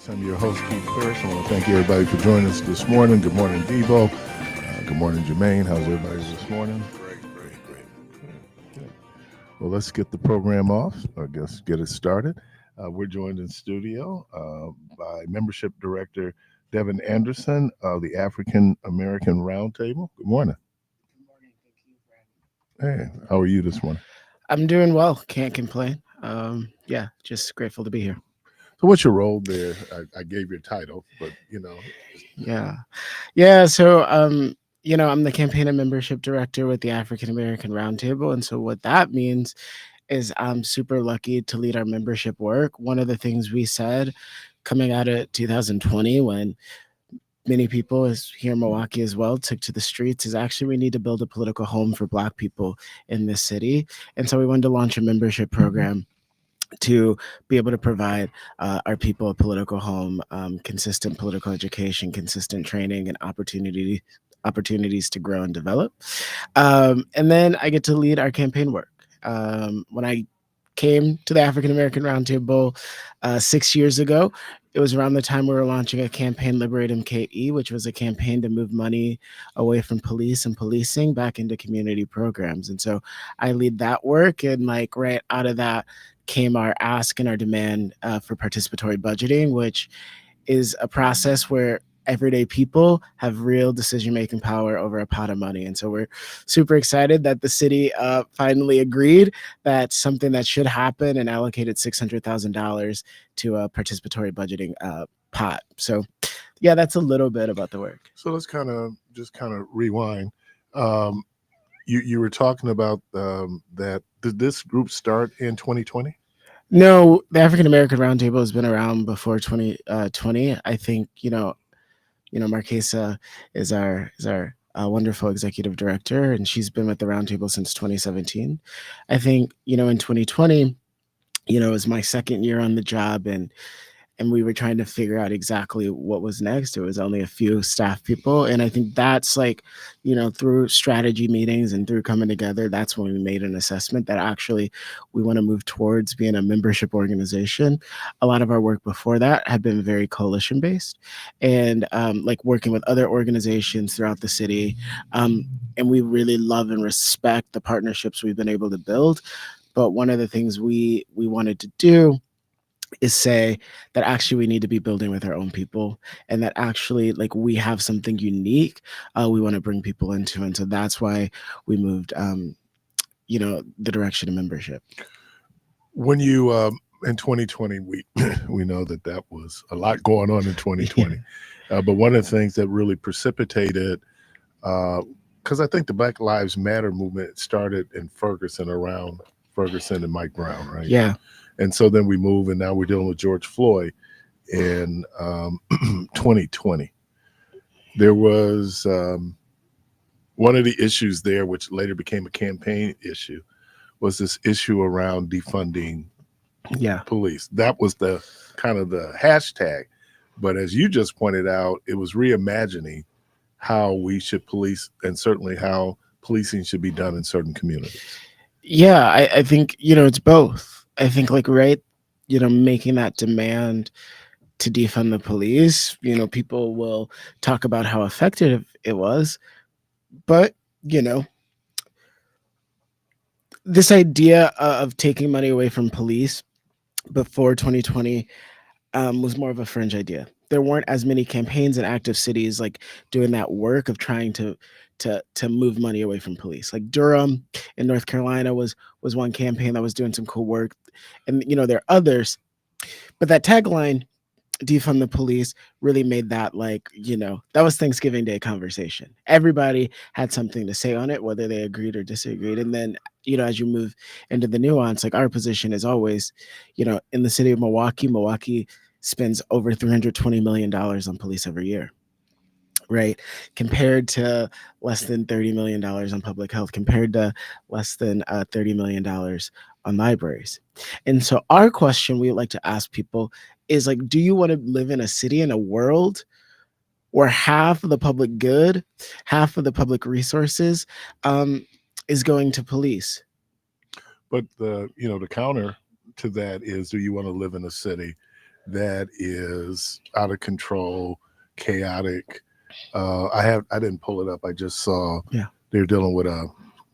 I'm your host, Keith Parris. I want to thank everybody for joining us this morning. Good morning, Debo. Good morning, Jermaine. How's everybody this morning? Great. Good. Well, let's get the program off. I guess get it started. We're joined in studio by Membership Director Devin Anderson of the African American Roundtable. Good morning. Good morning. Thank you for having me. Hey, how are you this morning? I'm doing well. Can't complain. Yeah, just grateful to be here. So, what's your role there? I gave your title, but Yeah, yeah. So, I'm the campaign and membership director with the African American Roundtable, and so what that means is I'm super lucky to lead our membership work. One of the things we said coming out of 2020, when many people as here in Milwaukee as well took to the streets, is actually we need to build a political home for Black people in this city, and so we wanted to launch a membership program to be able to provide our people a political home, consistent political education, consistent training, and opportunities to grow and develop. And then I get to lead our campaign work. When I came to the African American Roundtable 6 years ago, it was around the time we were launching a campaign, Liberate MKE, which was a campaign to move money away from police and policing back into community programs. And so I lead that work. And like right out of that came our ask and our demand for participatory budgeting, which is a process where everyday people have real decision making power over a pot of money. And so we're super excited that the city finally agreed that's something that should happen and allocated $600,000 to a participatory budgeting pot. So, yeah, that's a little bit about the work. So let's kind of rewind. Um, you were talking about that. Did this group start in 2020? No, the African American Roundtable has been around before 2020. I think Marquesa is our wonderful executive director, and she's been with the Roundtable since 2017. I think in 2020, it was my second year on the job, and we were trying to figure out exactly what was next. It was only a few staff people. And I think that's through strategy meetings and through coming together, that's when we made an assessment that actually we want to move towards being a membership organization. A lot of our work before that had been very coalition based and like working with other organizations throughout the city. And we really love and respect the partnerships we've been able to build. But one of the things we wanted to do is say that actually we need to be building with our own people, and that actually like we have something unique we want to bring people into. And so that's why we moved the direction of membership. When you in 2020, we we know that was a lot going on in 2020. But one of the things that really precipitated, because I think the Black Lives Matter movement started in Ferguson, around Ferguson and Mike Brown, right? Yeah. And so then we move, and now we're dealing with George Floyd in 2020. There was one of the issues there, which later became a campaign issue, was this issue around defunding police. That was the kind of the hashtag. But as you just pointed out, it was reimagining how we should police, and certainly how policing should be done in certain communities. Yeah, I think it's both. I think making that demand to defund the police, people will talk about how effective it was, but this idea of taking money away from police before 2020 was more of a fringe idea. There weren't as many campaigns in active cities like doing that work of trying to move money away from police. Like Durham in North Carolina was one campaign that was doing some cool work, and there are others. But that tagline, defund the police, really made that that was Thanksgiving Day conversation. Everybody had something to say on it, whether they agreed or disagreed. And then as you move into the nuance, like our position is always, in the city of Milwaukee spends over $320 million on police every year, right? Compared to less than $30 million on public health, compared to less than $30 million on libraries. And so our question we like to ask people is like, do you want to live in a city, in a world where half of the public good, half of the public resources is going to police? But the counter to that is, do you want to live in a city that is out of control, chaotic. I didn't pull it up. I just saw Yeah. they're dealing with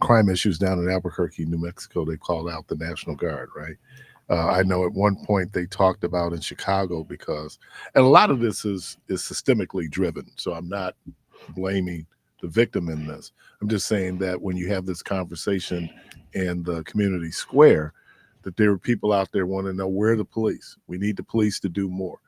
crime issues down in Albuquerque, New Mexico. They called out the National Guard, right? I know at one point they talked about in Chicago because, and a lot of this is systemically driven. So I'm not blaming the victim in this. I'm just saying that when you have this conversation in the community square, that there are people out there want to know where are the police. We need the police to do more,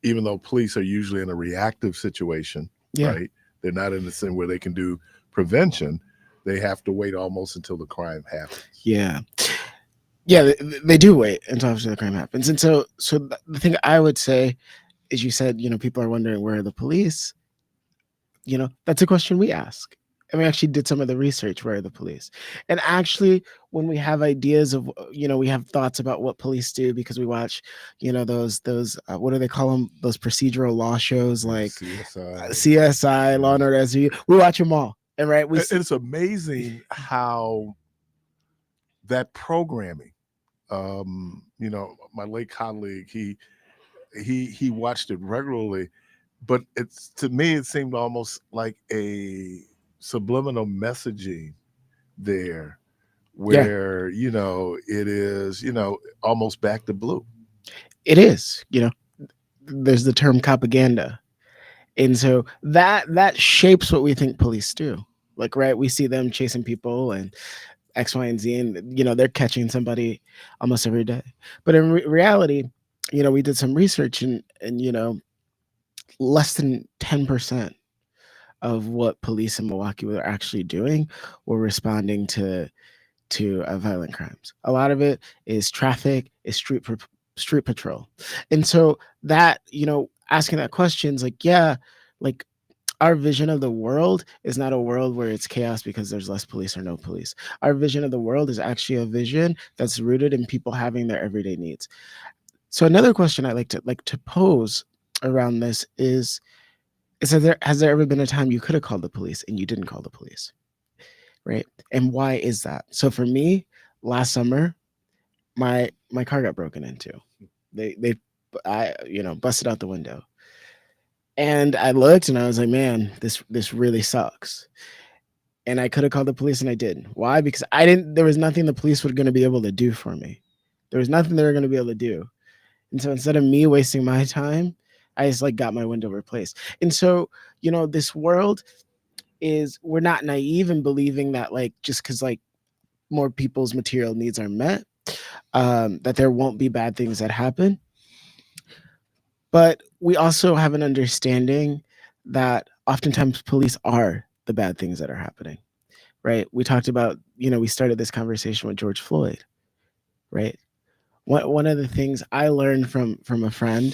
even though police are usually in a reactive situation, Yeah. right? They're not in the same where they can do prevention. They have to wait almost until the crime happens. Yeah. Yeah, they do wait until after the crime happens. And so the thing I would say is, you said, people are wondering where are the police. That's a question we ask. And we actually did some of the research, where are the police? And actually, when we have ideas of, we have thoughts about what police do, because we watch, those what do they call them? Those procedural law shows like CSI, Law and Order SVU. We watch them all. And right, it's amazing how that programming, my late colleague, he watched it regularly, but it's, to me, it seemed almost like a subliminal messaging there, where it is almost back to blue. It is. There's the term propaganda, and so that shapes what we think police do. Like, right, we see them chasing people and X, Y, and Z, and they're catching somebody almost every day. But in reality, we did some research, and less than 10% of what police in Milwaukee were actually doing were responding to violent crimes. A lot of it is traffic, is street patrol, and so that, asking that question is like, yeah, like, our vision of the world is not a world where it's chaos because there's less police or no police. Our vision of the world is actually a vision that's rooted in people having their everyday needs. So another question I like to pose around this is has there ever been a time you could have called the police and you didn't call the police? Right? And why is that? So for me, last summer, my car got broken into. They I busted out the window. And I looked and I was like, man, this really sucks. And I could have called the police and I didn't. Why? Because there was nothing the police were going to be able to do for me. There was nothing they were going to be able to do. And so instead of me wasting my time, I just got my window replaced. And so, this world we're not naive in believing that just because more people's material needs are met, that there won't be bad things that happen. But we also have an understanding that oftentimes police are the bad things that are happening, right? We talked about, we started this conversation with George Floyd, right? One of the things I learned from a friend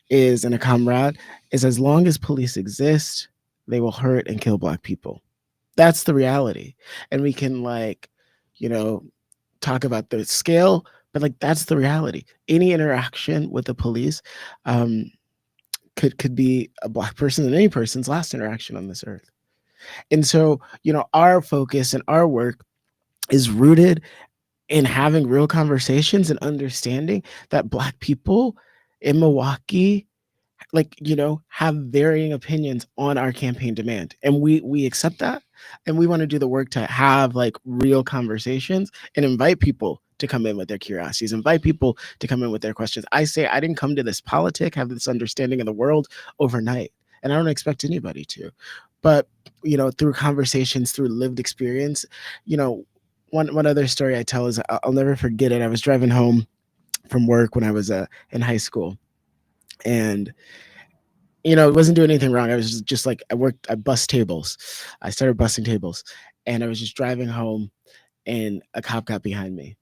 and a comrade is, as long as police exist, they will hurt and kill Black people. That's the reality. And we can talk about the scale, but that's the reality. Any interaction with the police could be a Black person and any person's last interaction on this earth. And so, our focus and our work is rooted in having real conversations and understanding that Black people in Milwaukee have varying opinions on our campaign demand, and we accept that, and we want to do the work to have real conversations and invite people to come in with their curiosities, invite people to come in with their questions. I say I didn't come to this politic, have this understanding of the world overnight, and I don't expect anybody to. But through conversations, through lived experience, one other story I tell is, I'll never forget it. I was driving home from work when I was in high school, and it wasn't doing anything wrong. I was just I bust tables. I started busting tables, and I was just driving home, and a cop got behind me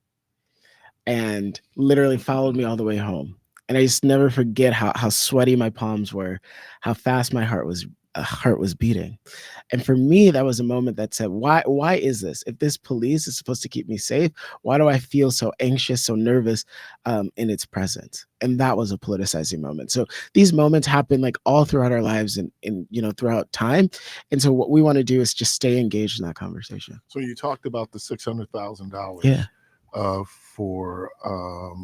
and literally followed me all the way home. And I just never forget how sweaty my palms were, how fast my heart was beating. And for me, that was a moment that said, why is this? If this police is supposed to keep me safe, why do I feel so anxious, so nervous in its presence? And that was a politicizing moment. So these moments happen all throughout our lives and throughout time. And so what we want to do is just stay engaged in that conversation. So you talked about the $600,000. Yeah. for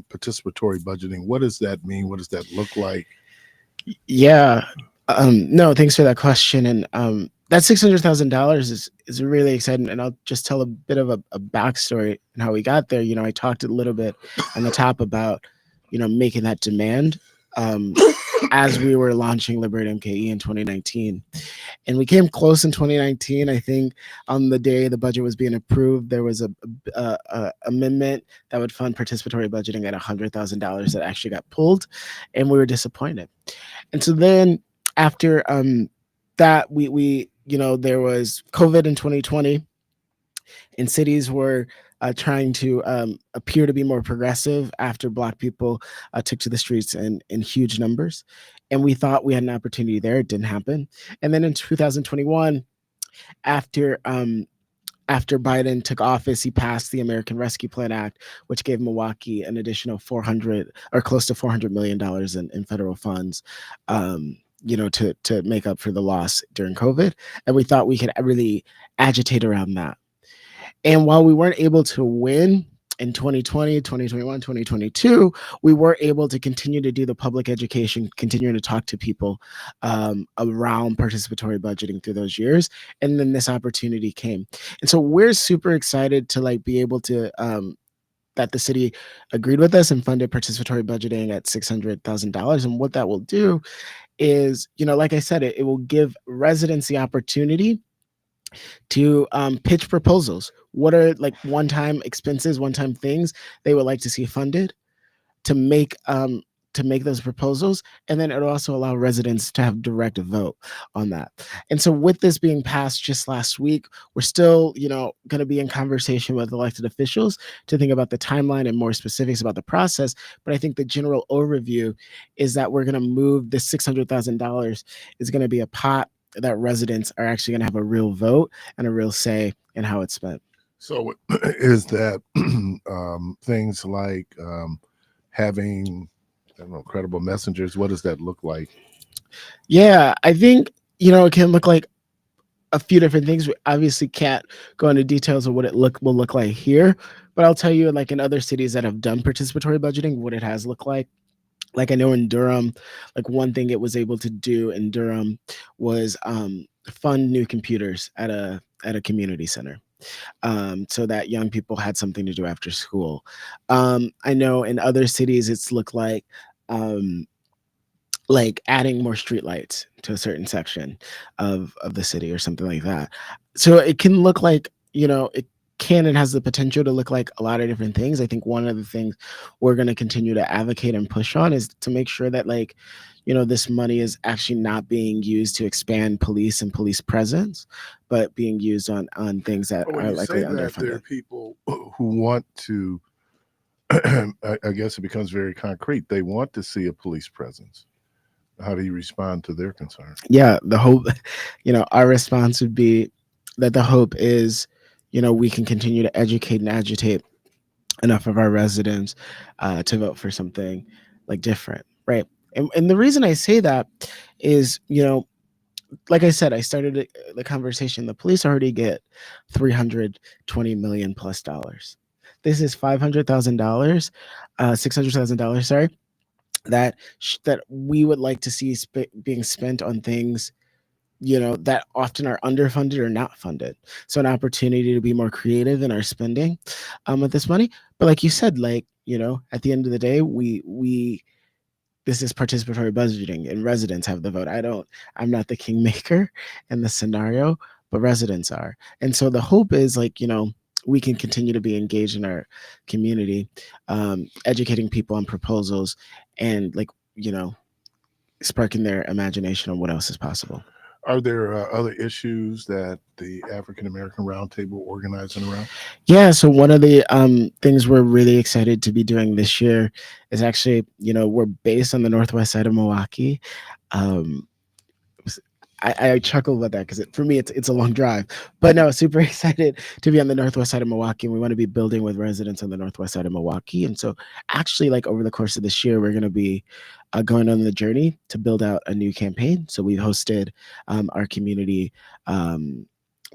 participatory budgeting. What does that mean? What does that look like? Yeah. No, thanks for that question. And that $600,000 is really exciting. And I'll just tell a bit of a backstory and how we got there. I talked a little bit on the top about making that demand as we were launching Liberate MKE in 2019. And we came close in 2019. I think on the day the budget was being approved, there was a amendment that would fund participatory budgeting at $100,000 that actually got pulled, and we were disappointed. And so then after that, we there was COVID in 2020, and cities were trying to appear to be more progressive after Black people took to the streets in huge numbers. And we thought we had an opportunity there. It didn't happen. And then in 2021, after after Biden took office, he passed the American Rescue Plan Act, which gave Milwaukee an additional 400 or close to $400 million in federal funds, to make up for the loss during COVID. And we thought we could really agitate around that. And while we weren't able to win in 2020, 2021, 2022, we were able to continue to do the public education, continuing to talk to people around participatory budgeting through those years. And then this opportunity came. And so we're super excited to be able to that the city agreed with us and funded participatory budgeting at $600,000. And what that will do is, like I said, it will give residents the opportunity to pitch proposals. What are one-time expenses, one-time things they would like to see funded to make those proposals, and then it'll also allow residents to have direct vote on that. And so with this being passed just last week, we're still going to be in conversation with elected officials to think about the timeline and more specifics about the process. But I think the general overview is that we're going to move this $600,000 is going to be a pot that residents are actually going to have a real vote and a real say in how it's spent. So is that things like having, I don't know, credible messengers? What does that look like? Yeah, I think, it can look like a few different things. We obviously can't go into details of what it will look like here, but I'll tell you, in other cities that have done participatory budgeting, what it has looked like. Like I know in Durham, one thing it was able to do in Durham was fund new computers at a community center, so that young people had something to do after school. I know in other cities it's looked like adding more streetlights to a certain section of the city or something like that. So it can look like, it can and has the potential to look like a lot of different things. I think one of the things we're going to continue to advocate and push on is to make sure that this money is actually not being used to expand police and police presence, but being used on things that When are you likely say that, there are underfunded. people who want to, I guess it becomes very concrete. They want to see a police presence. How do you respond to their concern? Yeah, the hope, our response would be that the hope is, we can continue to educate and agitate enough of our residents to vote for something different, right? And the reason I say that is, like I said, I started the conversation. The police already get $320 million plus dollars. This is $500,000, $600,000. Sorry, that we would like to see being spent on things that often are underfunded or not funded. So an opportunity to be more creative in our spending with this money. But like you said, at the end of the day, we this is participatory budgeting and residents have the vote. I'm not the kingmaker in the scenario, but residents are. And so the hope is we can continue to be engaged in our community, educating people on proposals and sparking their imagination on what else is possible. Are there other issues that the African American Roundtable organizing around? Yeah, so one of the things we're really excited to be doing this year is actually, we're based on the northwest side of Milwaukee. Um, I chuckle about that because for me it's a long drive, but no, super excited to be on the northwest side of Milwaukee. And we want to be building with residents on the northwest side of Milwaukee. And so actually, over the course of this year, we're going to be going on the journey to build out a new campaign. So we hosted our community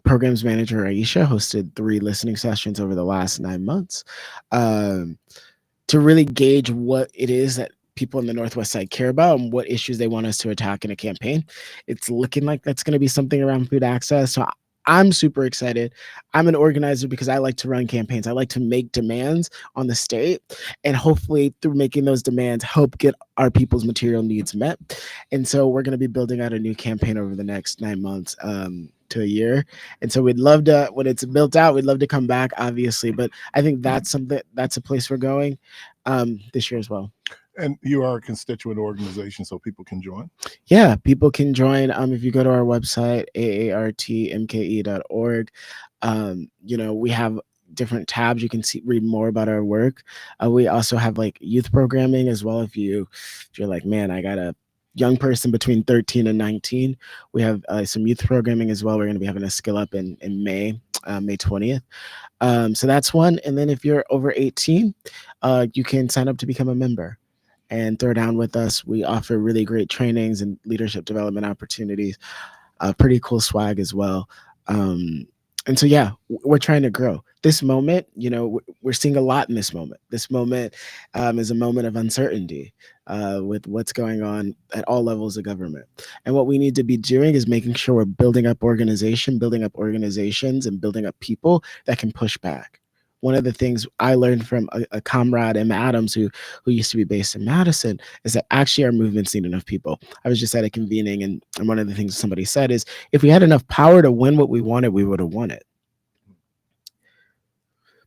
Programs manager Aisha hosted 3 listening sessions over the last 9 months, um, to really gauge what it is that people in the Northwest Side care about and what issues they want us to attack in a campaign. It's looking like that's going to be something around food access. So I'm super excited. I'm an organizer because I like to run campaigns. I like to make demands on the state, and hopefully through making those demands help get our people's material needs met. And so we're going to be building out a new campaign over the next 9 months, to a year. And so we'd love to, when it's built out, we'd love to come back, obviously. But I think that's a place we're going, this year as well. And you are a constituent organization, so people can join. Yeah, people can join. If you go to our website, aartmke.org, we have different tabs. You can read more about our work. We also have like youth programming as well. If you're like, man, I got a young person between 13 and 19, we have some youth programming as well. We're going to be having a skill up in May, May 20th. So that's one. And then if you're over 18, you can sign up to become a member and throw down with us. We offer really great trainings and leadership development opportunities, pretty cool swag as well. And so, yeah, we're trying to grow. This moment, we're seeing a lot in this moment. This moment is a moment of uncertainty with what's going on at all levels of government. And what we need to be doing is making sure we're building up organizations, and building up people that can push back. One of the things I learned from a comrade, Emma Adams, who used to be based in Madison, is that actually our movements need enough people. I was just at a convening, and one of the things somebody said is, if we had enough power to win what we wanted, we would have won it.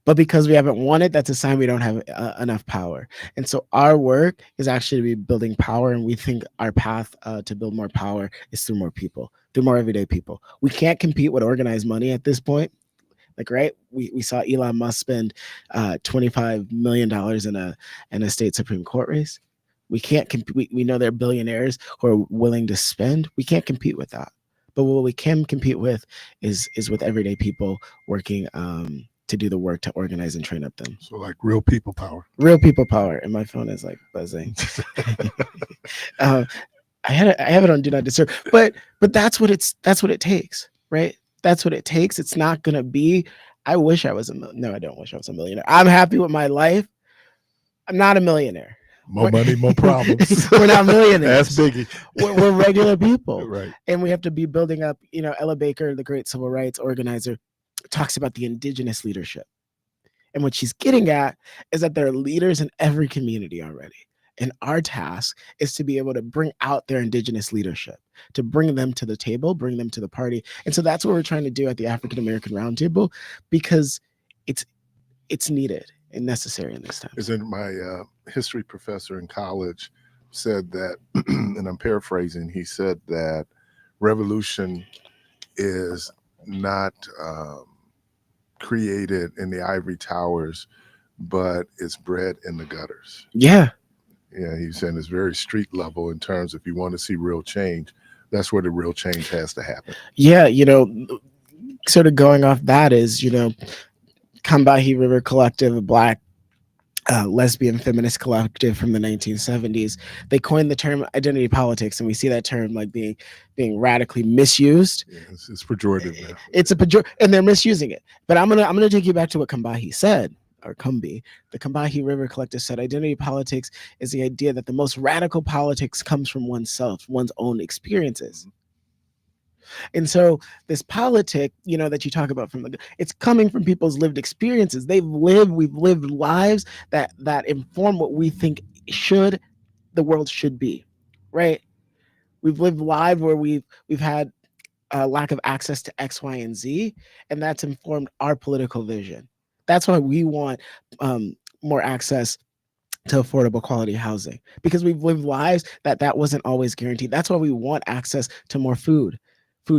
But because we haven't won it, that's a sign we don't have enough power. And so our work is actually to be building power, and we think our path to build more power is through more people, through more everyday people. We can't compete with organized money at this point. Like, right, we saw Elon Musk spend $25 million in a state Supreme Court race. We can't compete. We know there are billionaires who are willing to spend. We can't compete with that. But what we can compete with is with everyday people working to do the work to organize and train up them. So like real people power. Real people power. And my phone is like buzzing. I have it on do not disturb. But that's what it takes, right? That's what it takes. It's not going to be, I wish I was no, I don't wish I was a millionaire. I'm happy with my life. I'm not a millionaire. More money, more problems. We're not millionaires. That's biggie. We're regular people. Right. And we have to be building up, Ella Baker, the great civil rights organizer, talks about the indigenous leadership. And what she's getting at is that there are leaders in every community already. And our task is to be able to bring out their indigenous leadership, to bring them to the table, bring them to the party. And so that's what we're trying to do at the African American Roundtable, because it's needed and necessary in this time. Isn't my history professor in college said that, and I'm paraphrasing, he said that revolution is not created in the ivory towers, but it's bred in the gutters. Yeah. Yeah, he's saying it's very street level in terms, if you want to see real change, that's where the real change has to happen. Yeah, sort of going off that is, Combahee River Collective, a Black lesbian feminist collective from the 1970s, they coined the term identity politics, and we see that term like being radically misused. Yeah, it's pejorative now. It's a pejorative, and they're misusing it. But I'm gonna take you back to what Combahee said. Or Combahee, the Combahee River Collective said, identity politics is the idea that the most radical politics comes from oneself, one's own experiences. And so this politic, that you talk about it's coming from people's lived experiences. We've lived lives that inform what we think the world should be, right? We've lived lives where we've had a lack of access to X, Y, and Z, and that's informed our political vision. That's why we want more access to affordable quality housing, because we've lived lives that wasn't always guaranteed. That's why we want access to more food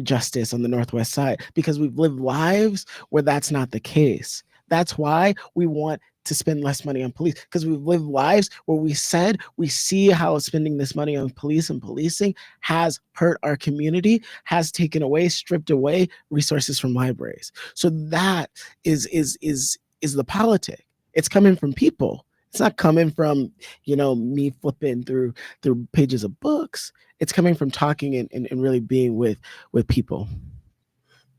justice on the Northwest Side, because we've lived lives where that's not the case. That's why we want to spend less money on police, because we've lived lives where we see how spending this money on police and policing has hurt our community, has stripped away resources from libraries. So that is the politic. It's coming from people. It's not coming from, me flipping through pages of books. It's coming from talking and really being with people.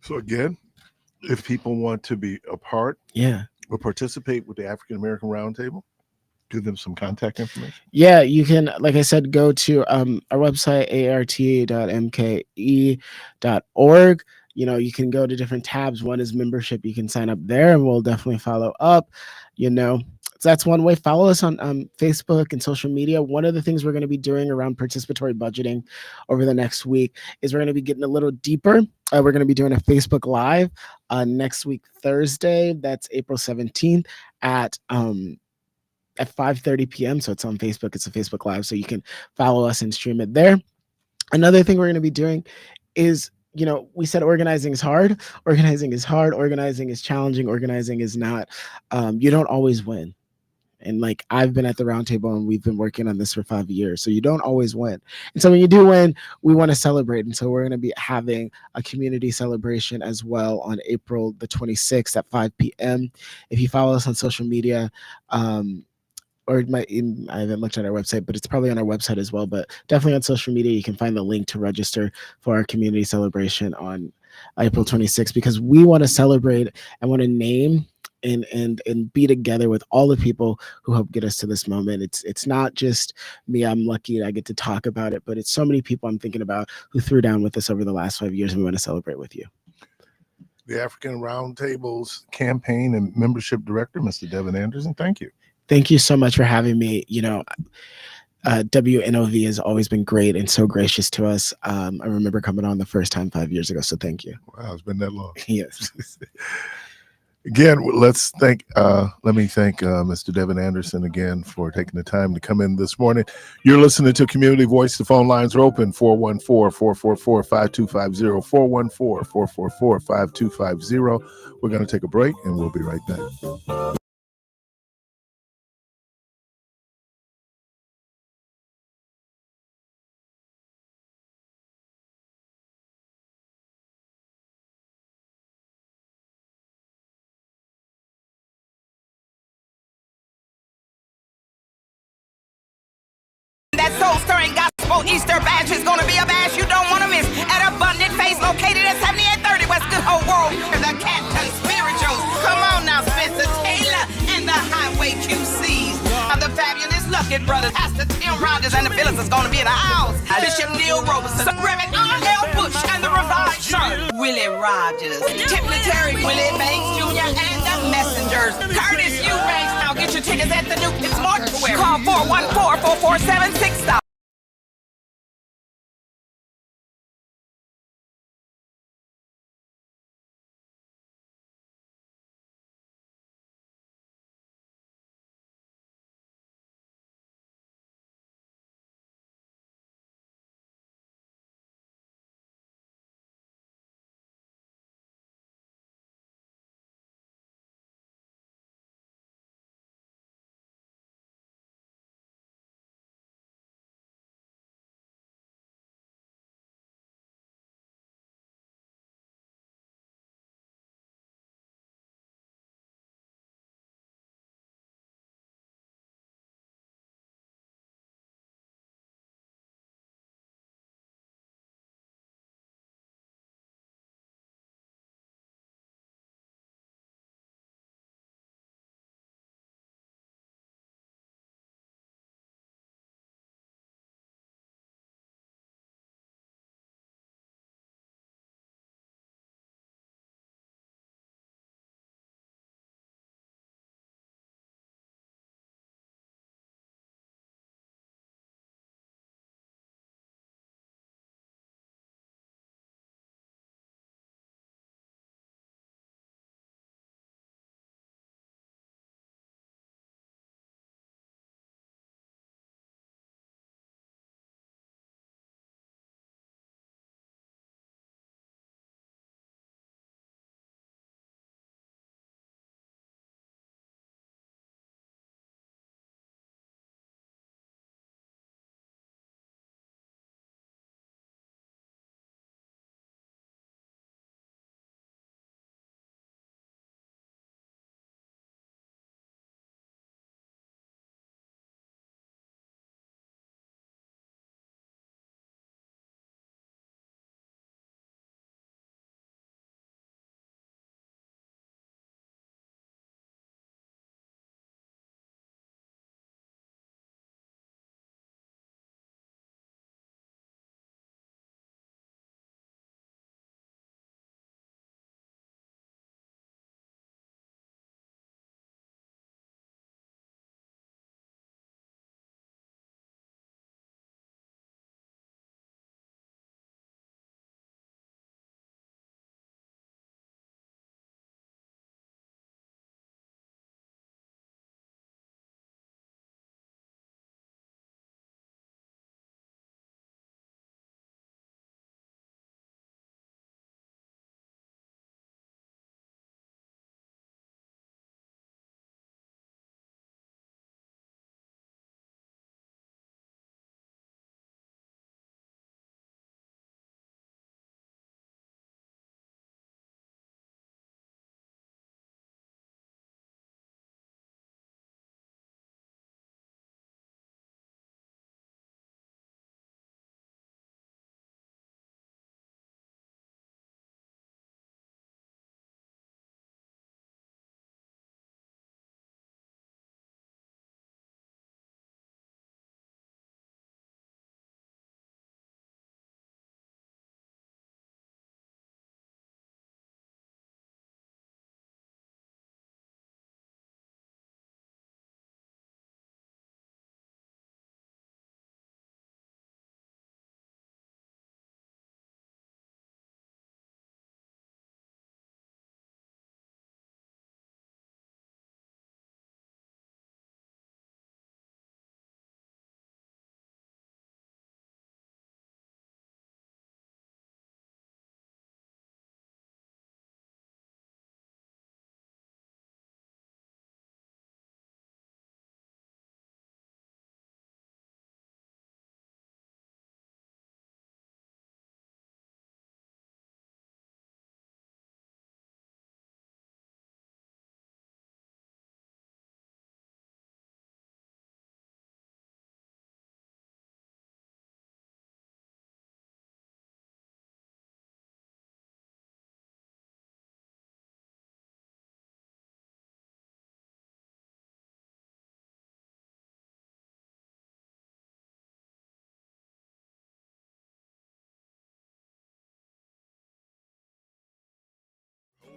So again, if people want to be a part Yeah. or participate with the African American Roundtable, give them some contact information. Yeah, you can, like I said, go to our website, art.mke.org. You can go to different tabs. One is membership. You can sign up there and we'll definitely follow up. You know, so that's one way. Follow us on Facebook and social media. One of the things we're going to be doing around participatory budgeting over the next week is we're going to be getting a little deeper. We're going to be doing a Facebook Live next week, Thursday. That's April 17th at 5:30 p.m. So it's on Facebook. It's a Facebook Live. So you can follow us and stream it there. Another thing we're going to be doing is, we said organizing is hard. Organizing is hard. Organizing is challenging. Organizing is not. You don't always win. And like I've been at the roundtable and we've been working on this for 5 years. So you don't always win. And so when you do win, we want to celebrate. And so we're going to be having a community celebration as well on April the 26th at 5 p.m. If you follow us on social media, or I haven't looked at our website, but it's probably on our website as well. But definitely on social media, you can find the link to register for our community celebration on April 26th, because we want to celebrate and want to name and be together with all the people who helped get us to this moment. It's not just me. I'm lucky I get to talk about it, but it's so many people I'm thinking about who threw down with us over the last 5 years, and we want to celebrate with you. The African Roundtable's campaign and membership director, Mr. Devin Anderson, thank you. Thank you so much for having me. WNOV has always been great and so gracious to us. I remember coming on the first time 5 years ago, so thank you. Wow, it's been that long. Yes. Again, let me thank Mr. Devin Anderson again for taking the time to come in this morning. You're listening to Community Voice. The phone lines are open, 414-444-5250, 414-444-5250. We're going to take a break and we'll be right back. That soul-stirring gospel Easter bash is gonna be a bash you don't wanna miss at Abundant Face, located at 7830 West Good Hope Road. The Canton Spirituals. Come on now, Spencer Taylor and the Highway QCs. The fabulous Lucky Brothers, Pastor Tim Rogers and the Phillips is gonna be in the house. Bishop Neil Robeson, Reverend R.L. Bush and the Revived Church. Willie Rogers, Tiffany Terry, Willie Banks Jr. and the Messengers. Curtis Eubanks. Now get your tickets at the New Kids Mortuary. Call 414-447-6000.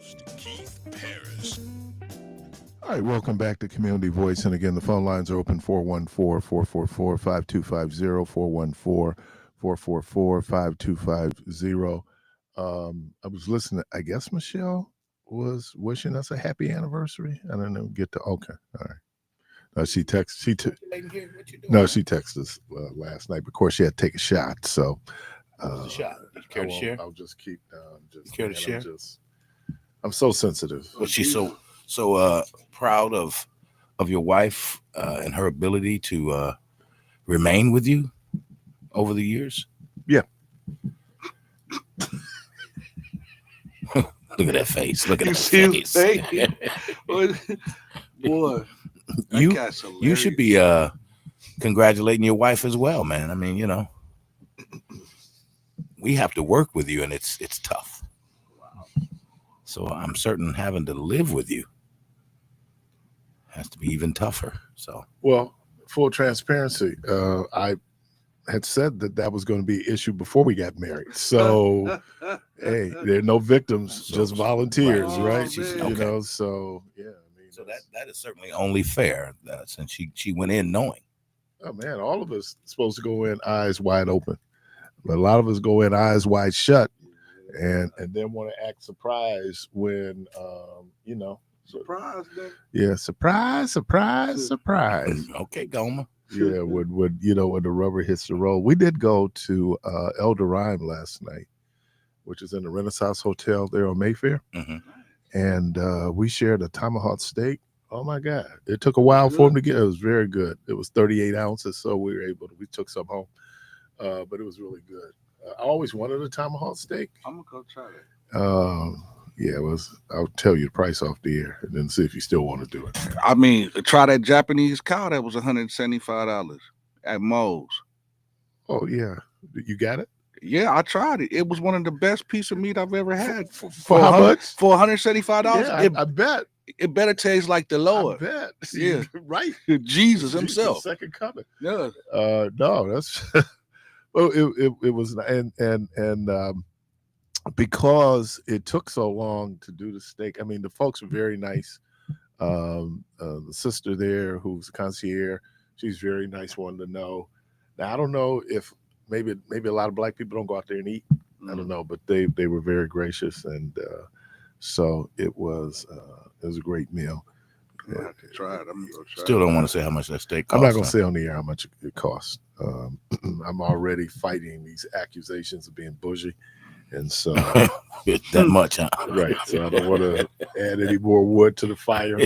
host, Keith Parris. All right, welcome back to Community Voice. And again, the phone lines are open 414-444-5250, 414-444-5250. I was listening. I guess Michelle was wishing us a happy anniversary. I don't know. Get to okay. All right. She texted. She texted us last night. Of course, she had to take a shot. So, a shot. You care to share? I'll just keep. Care to share? I'm so sensitive. Was she so proud of your wife and her ability to remain with you over the years? Yeah. Look at that face. Look at You that see face. his Boy, You should be congratulating your wife as well, man. I mean, you know, we have to work with you, and it's tough. Wow. So I'm certain having to live with you has to be even tougher. So, well, full transparency, I had said that was going to be an issue before we got married. So, hey, there are no victims, just volunteers, right? man. You know, so yeah. I mean, so that is certainly only fair since she went in knowing. Oh man, all of us supposed to go in eyes wide open, but a lot of us go in eyes wide shut, and then want to act surprised when you know. Surprise, man. Yeah, surprise. Okay, Goma. Yeah, when you know, when the rubber hits the road. We did go to El Dorime last night, which is in the Renaissance Hotel there on Mayfair, and we shared a tomahawk steak. Oh my God! It took a while for him to get. It was very good. It was 38 ounces, so we took some home, but it was really good. I always wanted a tomahawk steak. I'm gonna go try that. Yeah, it was. I'll tell you the price off the air, and then see if you still want to do it. I mean, try that Japanese cow. That was $175 at Moe's. Oh yeah, you got it. Yeah, I tried it. It was one of the best piece of meat I've ever had. For how much? For $175. Yeah, I bet. It better taste like the Lord. I bet. Yeah, right. Jesus himself. Second coming. Yeah. No, that's well. It was and because it took so long to do the steak. I mean, the folks were very nice. The sister there, who's a concierge, she's very nice. Wanted to know. Now I don't know if maybe a lot of black people don't go out there and eat. I don't know, but they were very gracious, and so it was a great meal. I have to try it. I'm gonna go try Still it. don't want to say how much that steak costs. I'm not going to say on the air how much it costs. I'm already fighting these accusations of being bougie, and so that much, huh? right. So I don't want to add any more wood to the fire,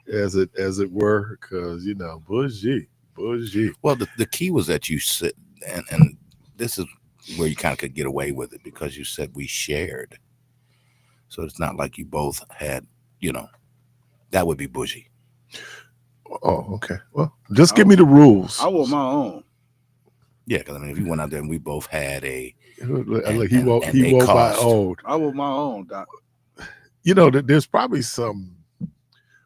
as it were, because you know, bougie. Well, the key was that you said, and this is where you kind of could get away with it because you said we shared. So it's not like you both had, you know, that would be bougie. Oh, okay. Well, just give me the rules. I want my own. Yeah, because I mean, if you went out there and we both had a, Look, he won't buy old. I want my own, Doc. You know, there's probably some.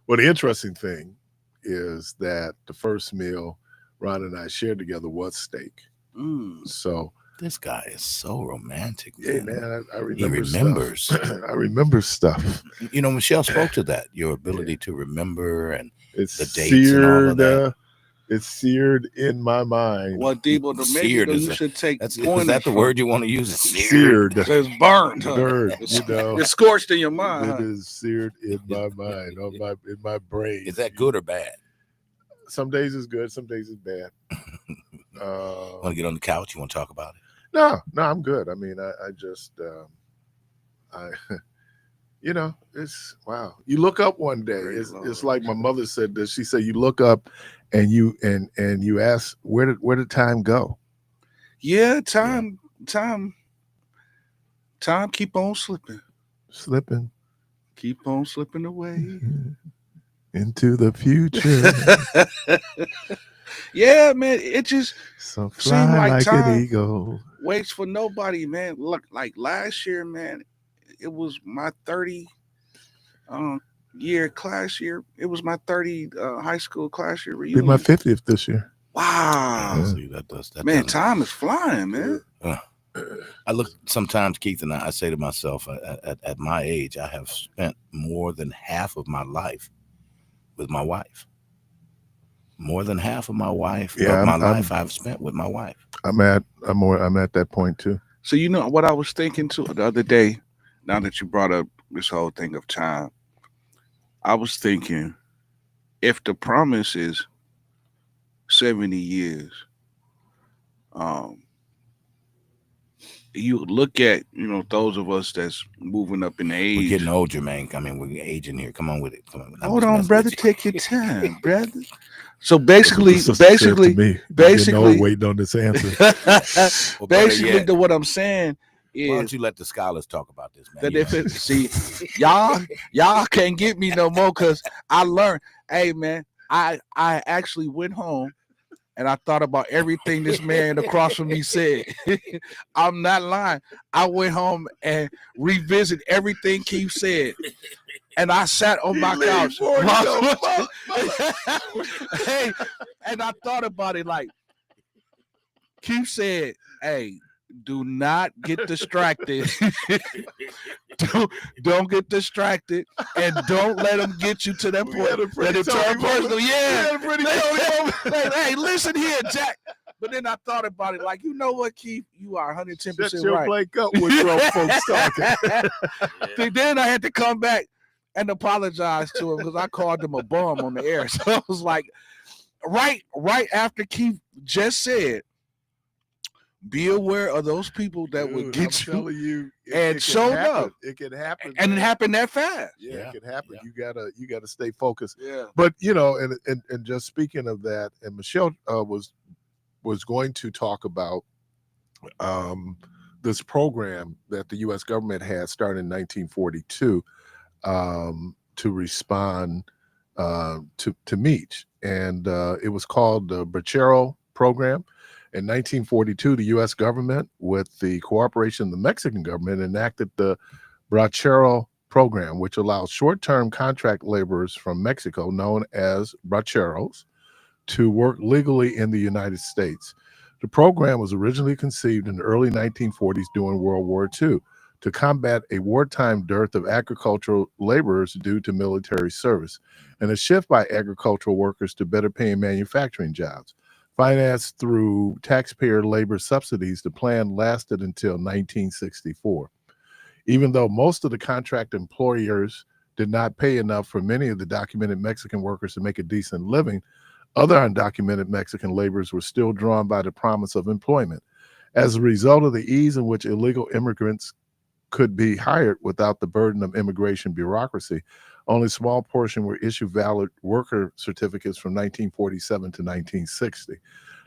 Well, the interesting thing is that the first meal Ron and I shared together was steak. So this guy is so romantic, yeah, man. man, I remember. He remembers. Stuff. I remember stuff. You know, Michelle spoke to that, your ability to remember and it's the dates seared, and all of that. It's seared in my mind. Well, Debo, to make Seared it, is you should take is pointers that the from- word you want to use? Seared. It's burnt. Huh? Burnt, you know. It's scorched in your mind. It Huh? is seared in my mind, in my brain. Is that good or bad? Some days it's good, some days it's bad. Want to get on the couch? You want to talk about it? No, I'm good. I mean, I just, you know, it's wow. You look up one day. It's like my mother said this. She said, you look up and you ask, where did time go? Yeah, time keep on slipping. Keep on slipping away. Into the future. Yeah, man. It just So seem fly like like time an eagle. waits for nobody, man. Look, like last year, man, it was my 30 year class year. It was my 30 high school class year Be reunion. my 50th this year. Wow. See, that Man, doesn't- time is flying, man. I look sometimes, Keith, and I say to myself, at my age, I have spent more than half of my life with my wife. More than half of my life I've spent with my wife. I'm at that point too. So you know what I was thinking too the other day. Now that you brought up this whole thing of time, I was thinking, if the promise is 70 years, you look at those of us that's moving up in age. We're getting older, man. I mean, we're aging here. Come on with it. Come on. Hold on, brother. Take your time, brother. So basically, Waiting on this answer. Well, basically, what I'm saying is, why don't you let the scholars talk about this, man? that if it, see, y'all can't get me no more because I learned. Hey, man, I actually went home and I thought about everything this man across from me said. I'm not lying. I went home and revisited everything Keith said. And I sat on my couch. Hey, and I thought about it like Keith said, hey, do not get distracted. don't get distracted, and don't let them get you to that point that it turn personal. Yeah. Hey, listen here, Jack. But then I thought about it like, you know what, Keith? You are 110% Shut your right. blank up with grown folks talking. Then I had to come back and apologize to him because I called him a bum on the air. So I was like, right after Keith just said, be aware of those people that will get you and showed up. It can happen, and it happened that fast. Yeah, it can happen. Yeah. You gotta stay focused. Yeah. But and just speaking of that, and Michelle was going to talk about this program that the U.S. government had started in 1942 to respond to Meech, and it was called the Bracero program. In 1942, the U.S. government, with the cooperation of the Mexican government, enacted the Bracero program, which allows short-term contract laborers from Mexico, known as braceros, to work legally in the United States. The program was originally conceived in the early 1940s during World War II to combat a wartime dearth of agricultural laborers due to military service, and a shift by agricultural workers to better paying manufacturing jobs. Financed through taxpayer labor subsidies, the plan lasted until 1964. Even though most of the contract employers did not pay enough for many of the documented Mexican workers to make a decent living, other undocumented Mexican laborers were still drawn by the promise of employment. As a result of the ease in which illegal immigrants could be hired without the burden of immigration bureaucracy, only a small portion were issued valid worker certificates from 1947 to 1960.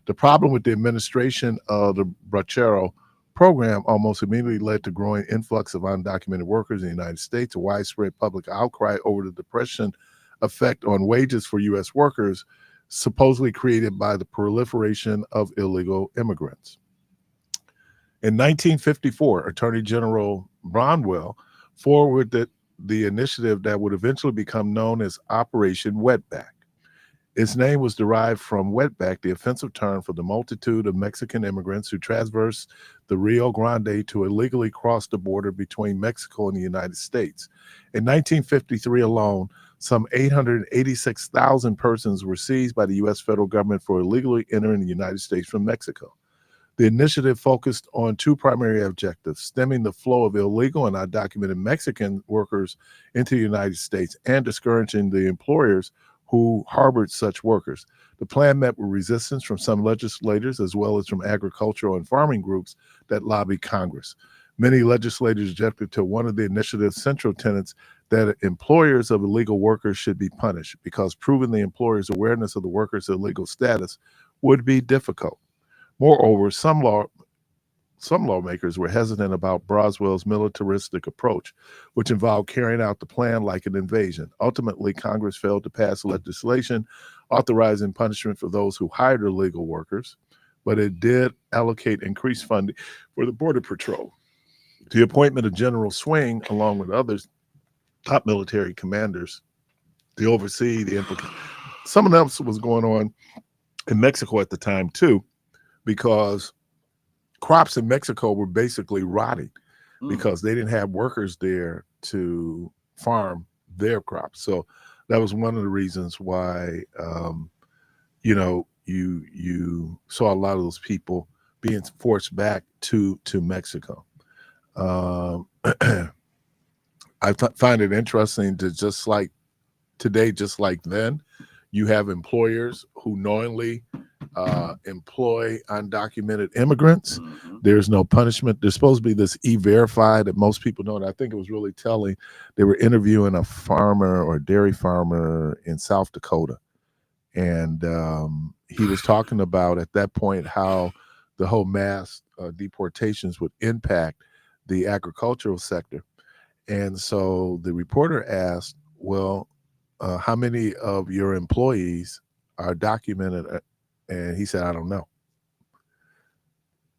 The problem with the administration of the Bracero program almost immediately led to growing influx of undocumented workers in the United States, a widespread public outcry over the depression effect on wages for U.S. workers, supposedly created by the proliferation of illegal immigrants. In 1954, Attorney General Brownwell forwarded the initiative that would eventually become known as Operation Wetback. Its name was derived from wetback, the offensive term for the multitude of Mexican immigrants who traversed the Rio Grande to illegally cross the border between Mexico and the United States. In 1953 alone, some 886,000 persons were seized by the U.S. federal government for illegally entering the United States from Mexico. The initiative focused on two primary objectives: stemming the flow of illegal and undocumented Mexican workers into the United States and discouraging the employers who harbored such workers. The plan met with resistance from some legislators as well as from agricultural and farming groups that lobbied Congress. Many legislators objected to one of the initiative's central tenets that employers of illegal workers should be punished because proving the employer's awareness of the workers' illegal status would be difficult. Moreover, some lawmakers were hesitant about Braswell's militaristic approach, which involved carrying out the plan like an invasion. Ultimately, Congress failed to pass legislation authorizing punishment for those who hired illegal workers, but it did allocate increased funding for the Border Patrol. The appointment of General Swing, along with others, top military commanders, to oversee the implications. Something else was going on in Mexico at the time, too, because crops in Mexico were basically rotting Mm. because they didn't have workers there to farm their crops. So that was one of the reasons why, you saw a lot of those people being forced back to Mexico. Um, I find it interesting to just like today, just like then, you have employers who knowingly employ undocumented immigrants. Mhm. There's no punishment. There's supposed to be this e-verify that most people don't. I think it was really telling. They were interviewing a farmer or a dairy farmer in South Dakota. And he was talking about at that point how the whole mass deportations would impact the agricultural sector. And so the reporter asked, well, how many of your employees are documented? And he said, I don't know.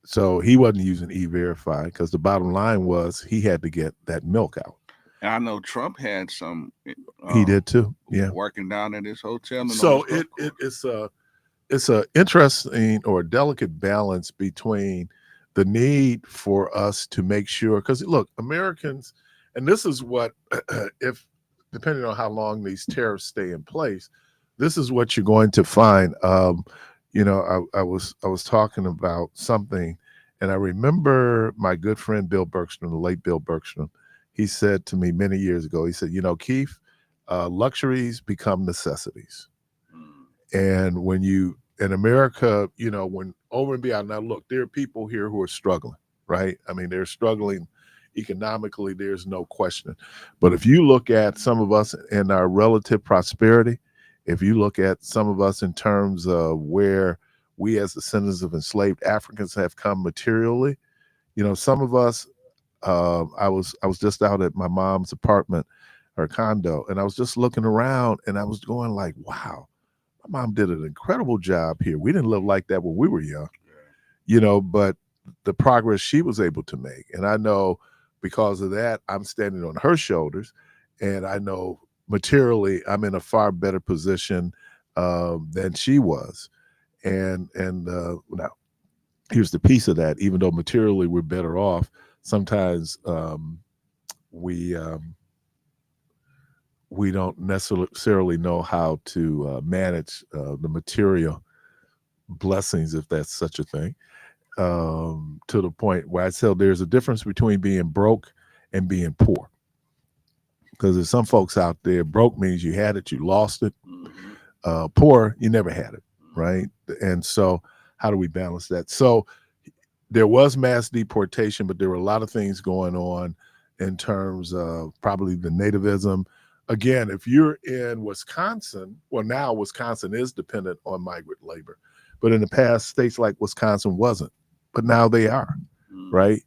So he wasn't using e-verify because the bottom line was he had to get that milk out. And I know Trump had some. He did too. Yeah. Working down at his hotel. And So on his golf course. it's a interesting or delicate balance between the need for us to make sure, because look, Americans, and this is what, if depending on how long these tariffs stay in place, this is what you're going to find. I was talking about something, and I remember my good friend Bill Bergstrom, the late Bill Bergstrom. He said to me many years ago, he said, Keith, luxuries become necessities. And when you in America, when over and beyond, now look, there are people here who are struggling, right? I mean, they're struggling economically, there's no question. But if you look at some of us in our relative prosperity, if you look at some of us in terms of where we as descendants of enslaved Africans have come materially, some of us, I was just out at my mom's apartment, her condo, and I was just looking around and I was going like, wow, my mom did an incredible job here. We didn't live like that when we were young, but the progress she was able to make. And I know because of that, I'm standing on her shoulders, and I know materially I'm in a far better position than she was. And now here's the piece of that. Even though materially we're better off, sometimes we don't necessarily know how to manage the material blessings, if that's such a thing, to the point where I tell there's a difference between being broke and being poor. Because there's some folks out there, broke means you had it, you lost it. Poor, you never had it, right? And so how do we balance that? So there was mass deportation, but there were a lot of things going on in terms of probably the nativism. Again, if you're in Wisconsin, well, now Wisconsin is dependent on migrant labor, but in the past, states like Wisconsin wasn't, but now they are, right?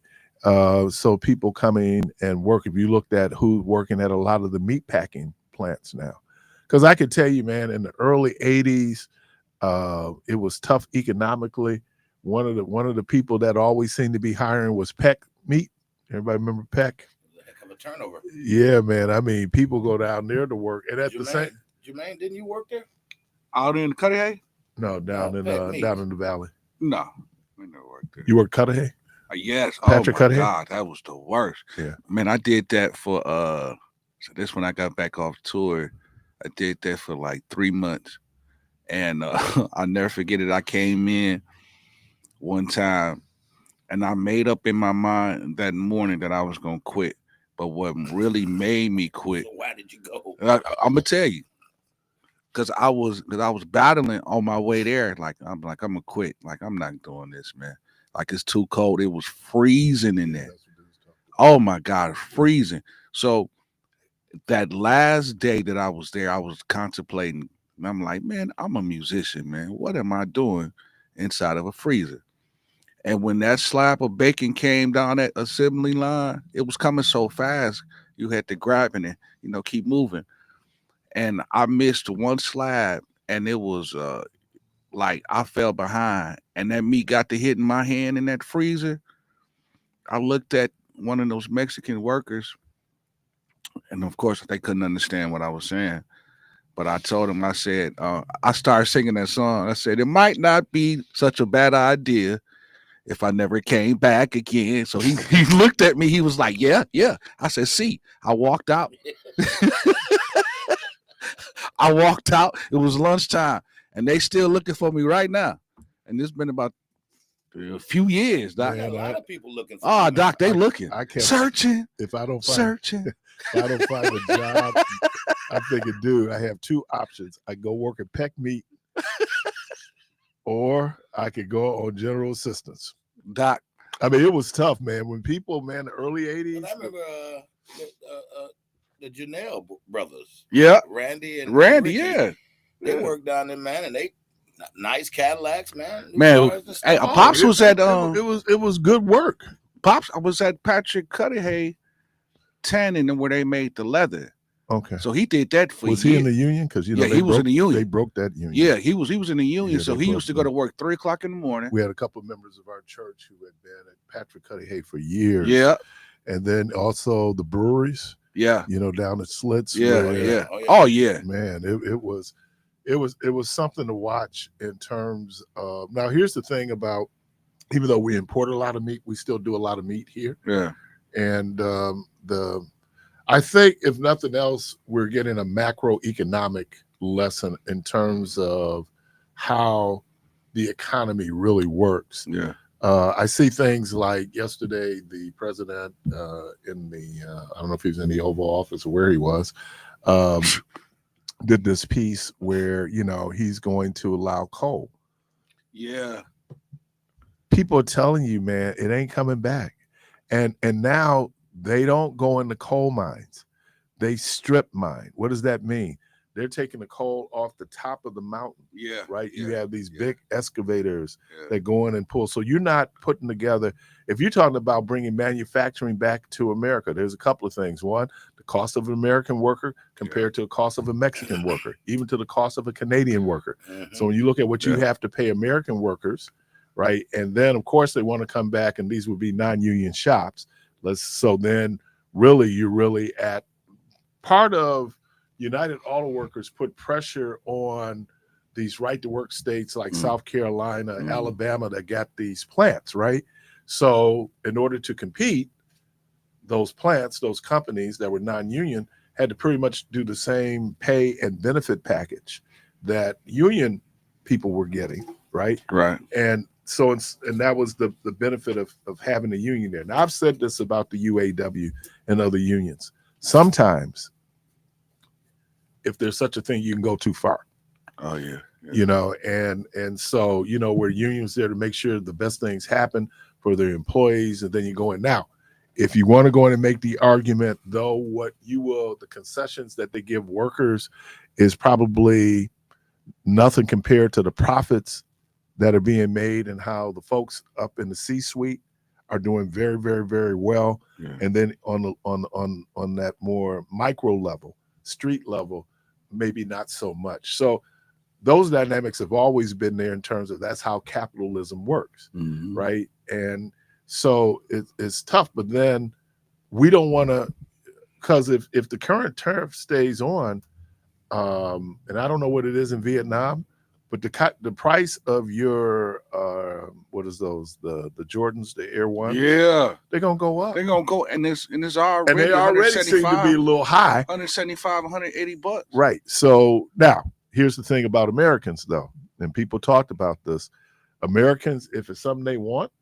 So people coming and work, if you looked at who's working at a lot of the meat packing plants now, because I could tell you, man, in the early 80s, it was tough economically. One of the people that always seemed to be hiring was Peck Meat. Everybody remember Peck? Turnover. Yeah, man. I mean, people go down there to work, and at the same. Jermaine, didn't you work there? Out in Cudahy? No, down in the valley. No, we never worked there. You worked Cudahy? Yes. Patrick Cudahy? God, that was the worst. Yeah. Man, I did that for so this when I got back off tour. I did that for like 3 months. And I'll never forget it. I came in one time and I made up in my mind that morning that I was gonna quit. But what really made me quit? So why did you go? I'm gonna tell you, because I was battling on my way there. I'm gonna quit. Like, I'm not doing this, man. Like, it's too cold. It was freezing in there. Oh my God, freezing. So that last day that I was there, I was contemplating. I'm like, man, I'm a musician, man. What am I doing inside of a freezer? And when that slab of bacon came down that assembly line, it was coming so fast, you had to grab it and, keep moving. And I missed one slab, and it was like I fell behind, and that meat got to hitting my hand in that freezer. I looked at one of those Mexican workers, and of course, they couldn't understand what I was saying. But I told him, I said, I started singing that song. I said, it might not be such a bad idea if I never came back again. So he looked at me. He was like, yeah. I said, see. I walked out. I walked out. It was lunchtime, and they still looking for me right now. And it's been about a few years, Doc. A lot of people looking for Oh, me, Doc, they looking. I can't Searching. if I don't find Searching. if I don't find a job. I'm thinking, dude, I have two options. I go work at Peck Meat, or I could go on general assistance. Doc. I mean, it was tough, man. When people, man, the early 80s. But I remember the Janelle brothers. Yeah. Randy and Randy, Ricky, yeah. They worked down there, man, and they nice Cadillacs, man. Man, hey, Oh, Pops was at it was good work. Pops. I was at Patrick Cudahy tanning where they made the leather. Okay. So he did that for Was years. he in the union? Because you know, he was in the union. They broke that union. Yeah, he was in the union. Yeah, So they he used to broke go to work 3 o'clock in the morning. We had a couple of members of our church who had been at Patrick Cudahy for years. Yeah. And then also the breweries. Yeah. You know, down at Slits. Yeah. where, Yeah. Oh yeah. Man, it was something to watch in terms of. Now here's the thing about, even though we import a lot of meat, we still do a lot of meat here. Yeah. And I think if nothing else, we're getting a macroeconomic lesson in terms of how the economy really works. Yeah. I see things like yesterday, the president in the, I don't know if he was in the Oval Office or where he was, did this piece where, you know, he's going to allow coal. Yeah. People are telling you, man, it ain't coming back. And now they don't go into coal mines. They strip mine. What does that mean? They're taking the coal off the top of the mountain. Yeah. Right. Yeah. You have these big excavators Yeah. that go in and pull. So you're not putting together, if you're talking about bringing manufacturing back to America, there's a couple of things. One, the cost of an American worker compared to the cost of a Mexican worker, even to the cost of a Canadian worker. Mm-hmm. So when you look at what you have to pay American workers, right? And then of course they want to come back, and these would be non-union shops. So then really you're really at part of United Auto Workers put pressure on these right to work states like South Carolina, Alabama, that got these plants, right? So in order to compete, those plants, those companies that were non-union had to pretty much do the same pay and benefit package that union people were getting, right? Right. And so and that was the benefit of having a union there. Now I've said this about the UAW and other unions. Sometimes, if there's such a thing, you can go too far. Oh yeah. You know, and so, you know, where unions there to make sure the best things happen for their employees, and then you go in. Now, if you want to go in and make the argument, though, the concessions that they give workers is probably nothing compared to the profits that are being made, and how the folks up in the C-suite are doing very, very, very well. Yeah. And then on that more micro level, street level, maybe not so much. So those dynamics have always been there in terms of that's how capitalism works, right? And so it's tough, but then we don't want to, because if the current tariff stays on, and I don't know what it is in Vietnam, but the price of your what is those, the Jordans, the Air Ones? Yeah, they're gonna go up. they're gonna go, and it's already, and they already seem to be a little high. 175, 180 bucks. Right. So now here's the thing about Americans, though, and people talked about this. Americans, if it's something they want,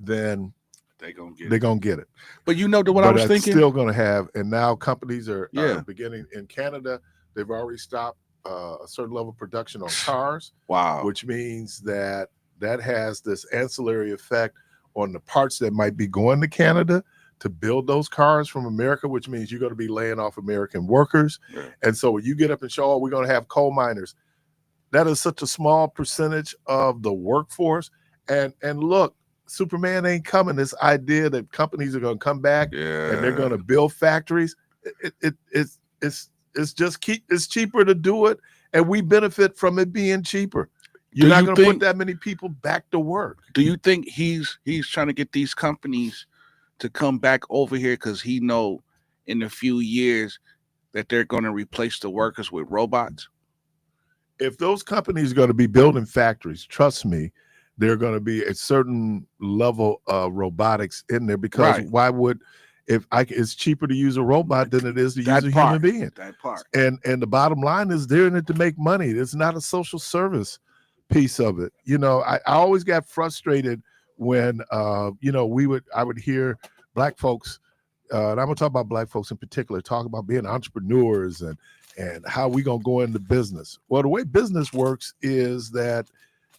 then they're gonna get it. But you know what I was thinking? Still gonna have, and now companies are beginning in Canada. They've already stopped a certain level of production on cars. Wow. Which means that has this ancillary effect on the parts that might be going to Canada to build those cars from America, which means you're going to be laying off American workers. Yeah. And so when you get up and show, we're going to have coal miners, that is such a small percentage of the workforce. And look, Superman ain't coming. This idea that companies are going to come back and they're going to build factories, it's cheaper to do it, and we benefit from it being cheaper. You're not going to put that many people back to work. Do you think he's trying to get these companies to come back over here because he know in a few years that they're going to replace the workers with robots? If those companies are going to be building factories, trust me, there are going to be a certain level of robotics in there, because Right. why would, it's cheaper to use a robot than it is to That use a part. human being. That part. And the bottom line is they're in it to make money. It's not a social service piece of it. You know, I always got frustrated when I would hear black folks, and I'm gonna talk about black folks in particular, talk about being entrepreneurs and how we gonna go into business. Well, the way business works is that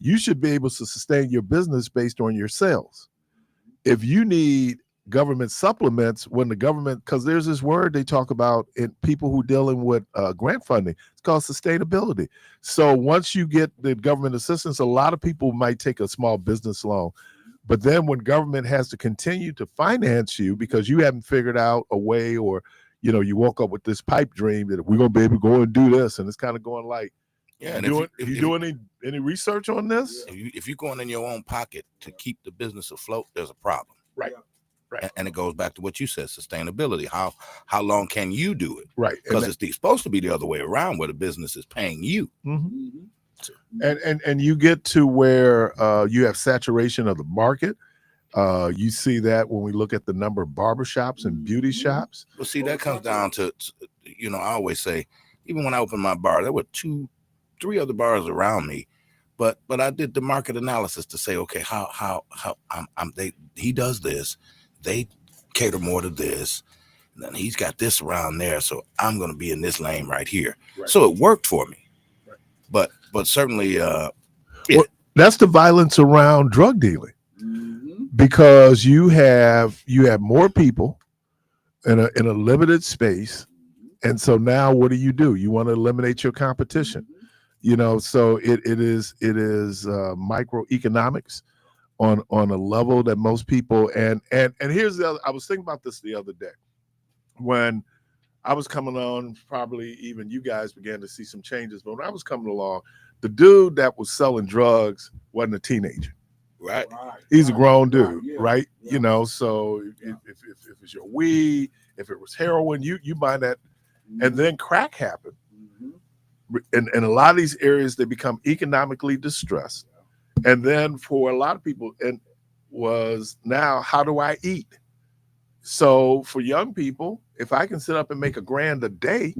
you should be able to sustain your business based on your sales. If you need government supplements, when the government, because there's this word they talk about in people who dealing with grant funding, it's called sustainability. So once you get the government assistance, a lot of people might take a small business loan, but then when government has to continue to finance you because you haven't figured out a way, or you woke up with this pipe dream that we're gonna be able to go and do this, and it's kind of going like, Yeah, and you doing any research on this? if you're going in your own pocket to keep the business afloat, there's a problem. Right. Right. And it goes back to what you said, sustainability. How long can you do it? Right. Because it's supposed to be the other way around, where the business is paying you. Mm-hmm. And you get to where you have saturation of the market. You see that when we look at the number of barbershops and beauty shops. Well, see, that comes down to, I always say, even when I opened my bar, there were 2-3 other bars around me, but I did the market analysis to say, okay, how he does this. They cater more to this, and then he's got this around there, so I'm going to be in this lane right here. Right. So it worked for me. Right. But certainly, well, that's the violence around drug dealing, because you have more people in a limited space, and so now what do? You want to eliminate your competition, So it is microeconomics on a level that most people, and here's the other, I was thinking about this the other day when I was coming on, probably even you guys began to see some changes, but when I was coming along, the dude that was selling drugs wasn't a teenager. Right. He's a grown dude, right? So if it's your weed, if it was heroin, you buy that. And then crack happened. And a lot of these areas, they become economically distressed. And then for a lot of people, and was now, how do I eat? So for young people, if I can sit up and make $1,000 a day,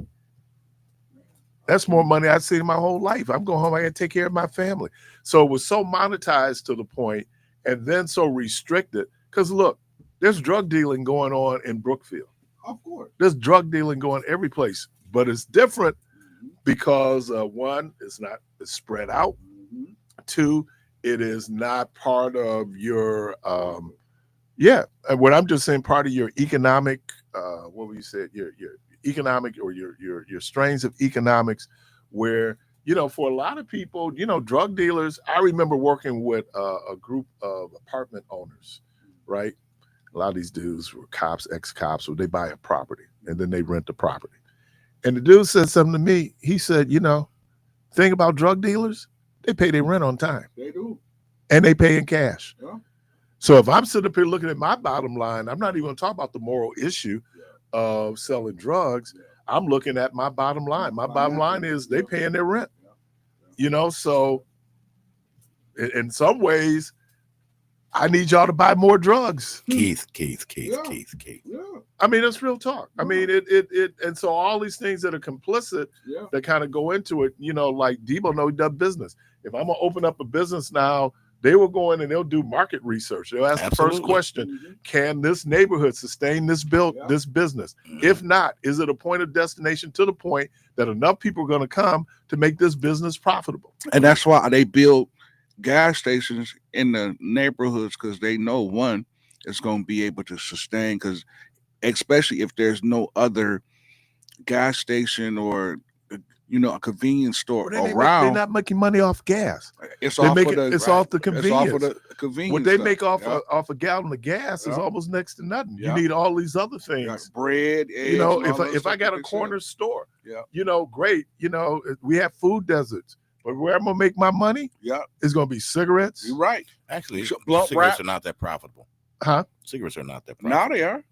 that's more money I've seen in my whole life. I'm going home, I got to take care of my family. So it was so monetized to the point, and then so restricted. Because look, there's drug dealing going on in Brookfield. Of course. There's drug dealing going every place, but it's different because one, it's spread out. 2, it is not part of your and what I'm just saying, part of your economic what would you say, your economic, or your strains of economics, where for a lot of people, drug dealers. I remember working with a group of apartment owners, right? A lot of these dudes were cops, ex-cops, so they buy a property and then they rent the property. And the dude said something to me. He said, thing about drug dealers, they pay their rent on time. They do. And they pay in cash. Yeah. So if I'm sitting up here looking at my bottom line, I'm not even talking about the moral issue of selling drugs. I'm looking at my bottom line. My bottom line is they paying their rent. So in some ways, I need y'all to buy more drugs. Keith. Yeah. I mean, that's real talk. I mean, and so all these things that are complicit that kind of go into it, like Debo know he does business. If I'm gonna open up a business now, they will go in and they'll do market research. They'll ask the first question: can this neighborhood sustain this business? If not, is it a point of destination to the point that enough people are going to come to make this business profitable? And that's why they build gas stations in the neighborhoods, because they know, one, it's going to be able to sustain, because especially if there's no other gas station or a convenience store around. They're not making money off gas. It's off the convenience. It's off the convenience. What they make off a gallon of gas is almost next to nothing. You need all these other things. Like bread, eggs, if I got a corner store, great. We have food deserts. But where I'm gonna make my money, is gonna be cigarettes. You're right. Actually, cigarettes are not that profitable. Huh? Cigarettes are not that profitable. Now they are.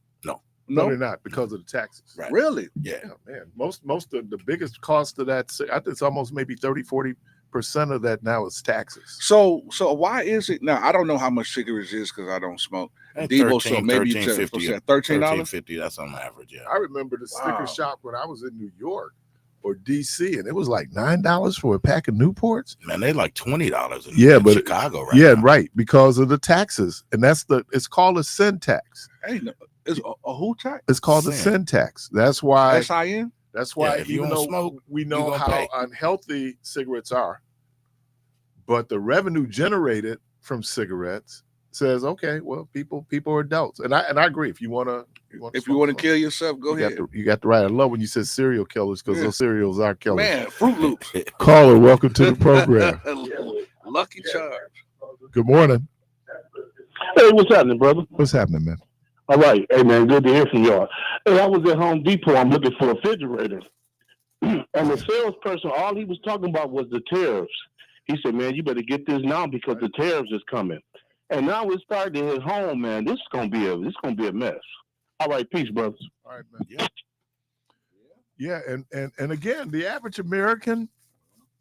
No, they're not, because of the taxes. Right. Really? Yeah. Man. Most of the biggest cost of that, I think it's almost maybe 30-40% 50% of that now is taxes. So why is it now? I don't know how much cigarettes is because I don't smoke. Debo, so maybe you tell $13. $13.50. That's on average. Yeah. I remember the sticker shop when I was in New York or DC, and it was like $9 for a pack of Newports. Man, they like $20 in Chicago right now. Right, because of the taxes, and it's called a sin tax. Hey, it's a who tax? It's called a sin tax. That's why SIN. That's why if you even don't though smoke, we know how unhealthy cigarettes are, but the revenue generated from cigarettes says, okay, well, people are adults, and I agree. If you want to kill yourself, go ahead. You got the right. I love when you said serial killers because those cereals are killers. Man, Fruit Loops. Caller, welcome to the program. Lucky Charms. Good morning. Hey, what's happening, brother? What's happening, man? All right. Hey, man, good to hear from y'all. Hey, I was at Home Depot. I'm looking for a refrigerator. And the salesperson, all he was talking about was the tariffs. He said, man, you better get this now because the tariffs is coming. And now it's starting to hit home, man. This is gonna be a mess. All right, peace, brothers. All right, man. Yeah, and again, the average American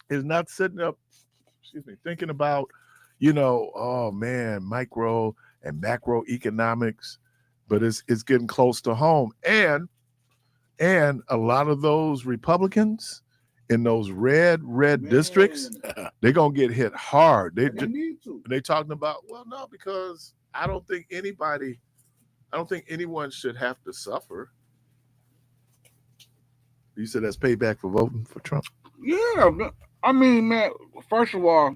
is not sitting up, thinking about, oh man, micro and macroeconomics, but it's getting close to home. And a lot of those Republicans in those red districts, they're gonna get hit hard. They talking about, well, no, because I don't think anyone should have to suffer. You said that's payback for voting for Trump. Yeah, I mean, man. First of all,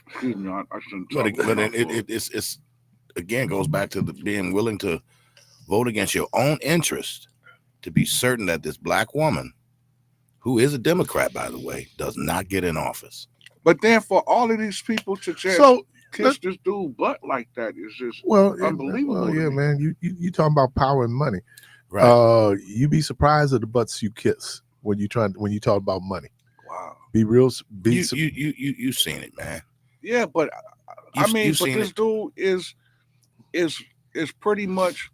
excuse me, I shouldn't talk. But it's again goes back to being willing to vote against your own interest to be certain that this black woman, who is a Democrat, by the way, does not get in office. But then for all of these people to just kiss this dude butt like that is just unbelievable. Well, yeah, man. You talking about power and money. Right. You be surprised at the butts you kiss when you talk about money. Wow. You've seen it, man. Yeah, but this dude is pretty much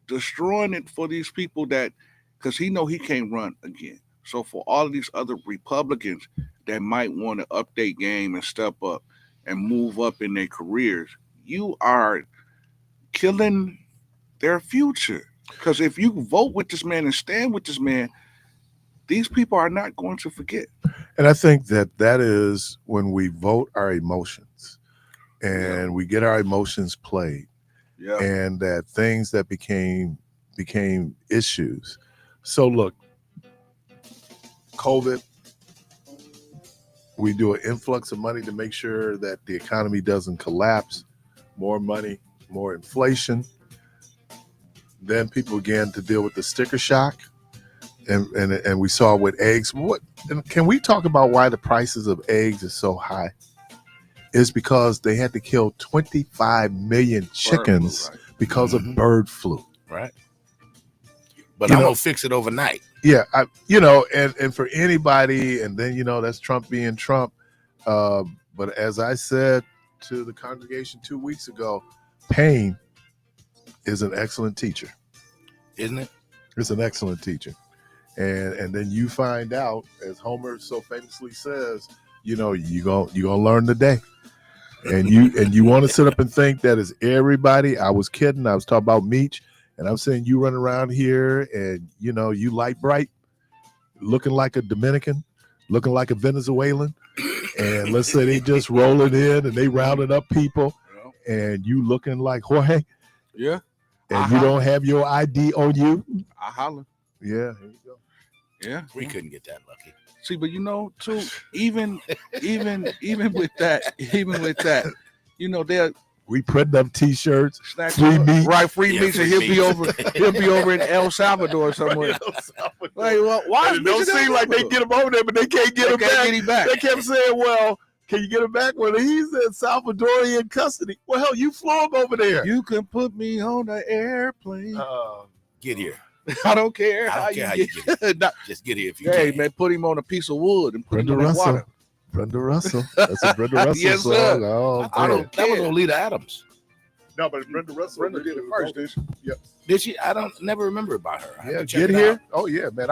destroying it for these people because he know he can't run again. So for all of these other Republicans that might want to update game and step up and move up in their careers, you are killing their future. Because if you vote with this man and stand with this man, these people are not going to forget. And I think that is when we vote our emotions and we get our emotions played. Yeah. And that things that became issues. So look, COVID, we do an influx of money to make sure that the economy doesn't collapse. More money, more inflation. Then people began to deal with the sticker shock, and we saw with eggs. Can we talk about why the prices of eggs are so high? It's because they had to kill 25 million chickens because of bird flu. Right. But I'm gonna fix it overnight. Yeah, and for anybody, and then that's Trump being Trump. But as I said to the congregation 2 weeks ago, pain is an excellent teacher, isn't it? It's an excellent teacher, and then you find out, as Homer so famously says, you gonna learn today, and you want to sit up and think that is everybody. I was kidding. I was talking about Meech. And I'm saying you run around here and, you light bright, looking like a Dominican, looking like a Venezuelan. And let's say they just rolling in and they rounding up people and you looking like Jorge. Yeah. And you don't have your ID on you. I holler. Yeah. Here you go. Yeah. We couldn't get that lucky. See, but too, even with that, they're, we putting up T-shirts, free meat, right? Free meat, and he'll be over in El Salvador somewhere. Like, well, why? It don't seem like they get him over there, but they can't get him back. They kept saying, "Well, can you get him back?" Well, he's in Salvadorian custody. Well, hell, you flew him over there. You can put me on the airplane. Get here. I don't care. I don't care how you get here. Just get here if you can. Hey, man, put him on a piece of wood and put him in water. Brenda Russell. That's a Brenda Russell yes, song. Sir. Oh, I don't care. That was Olita Adams. No, but Brenda Russell. Brenda did it first, didn't she? Yep. Did she? I don't never remember about her. I have Yeah, to check Get it Here. out. Oh yeah, man.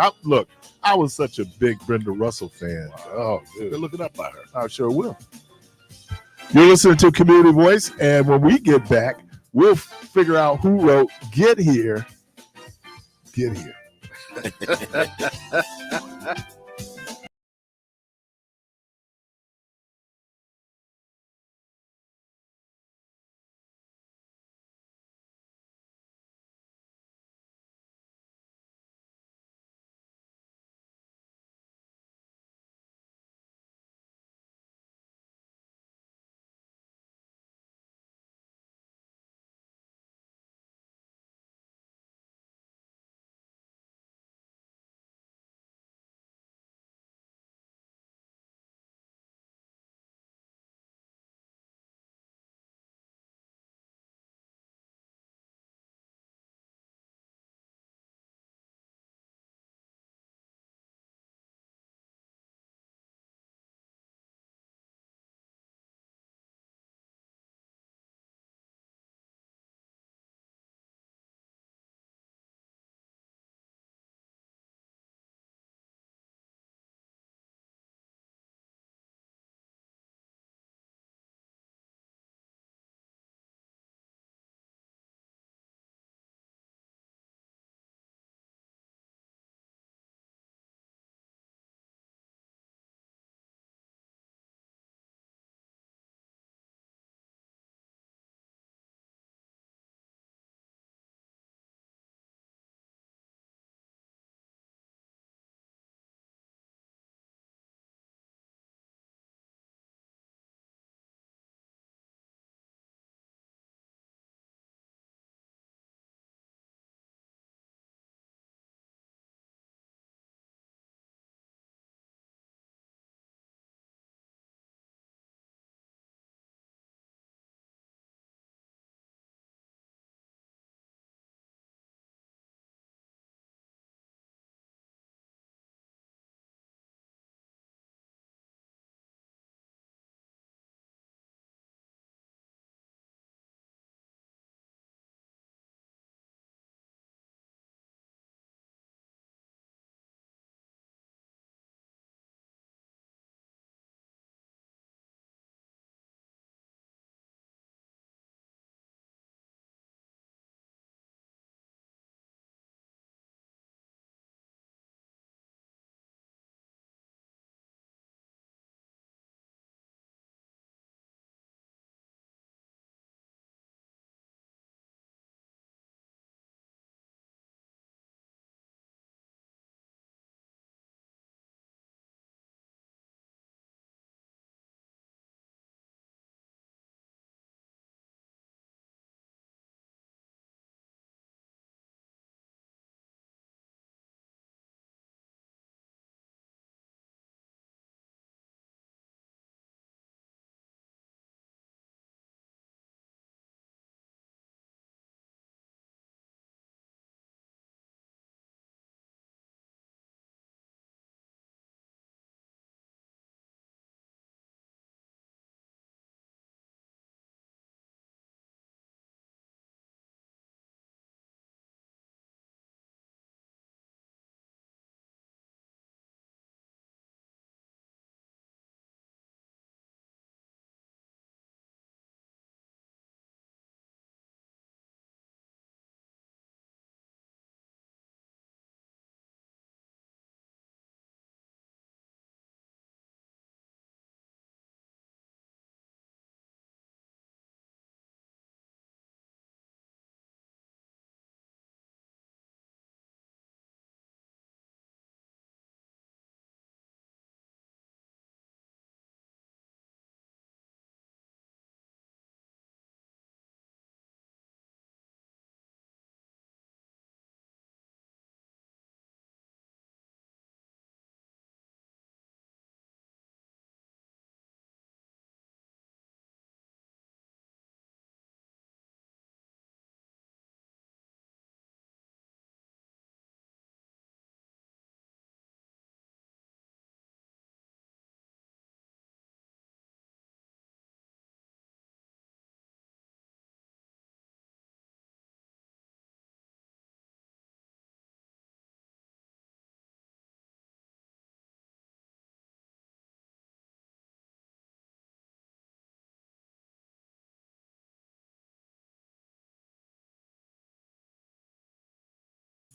I was such a big Brenda Russell fan. Oh, Good dude. looking up by her. I sure will. You're listening to Community Voice, and when we get back, we'll figure out who wrote Get Here. Get Here.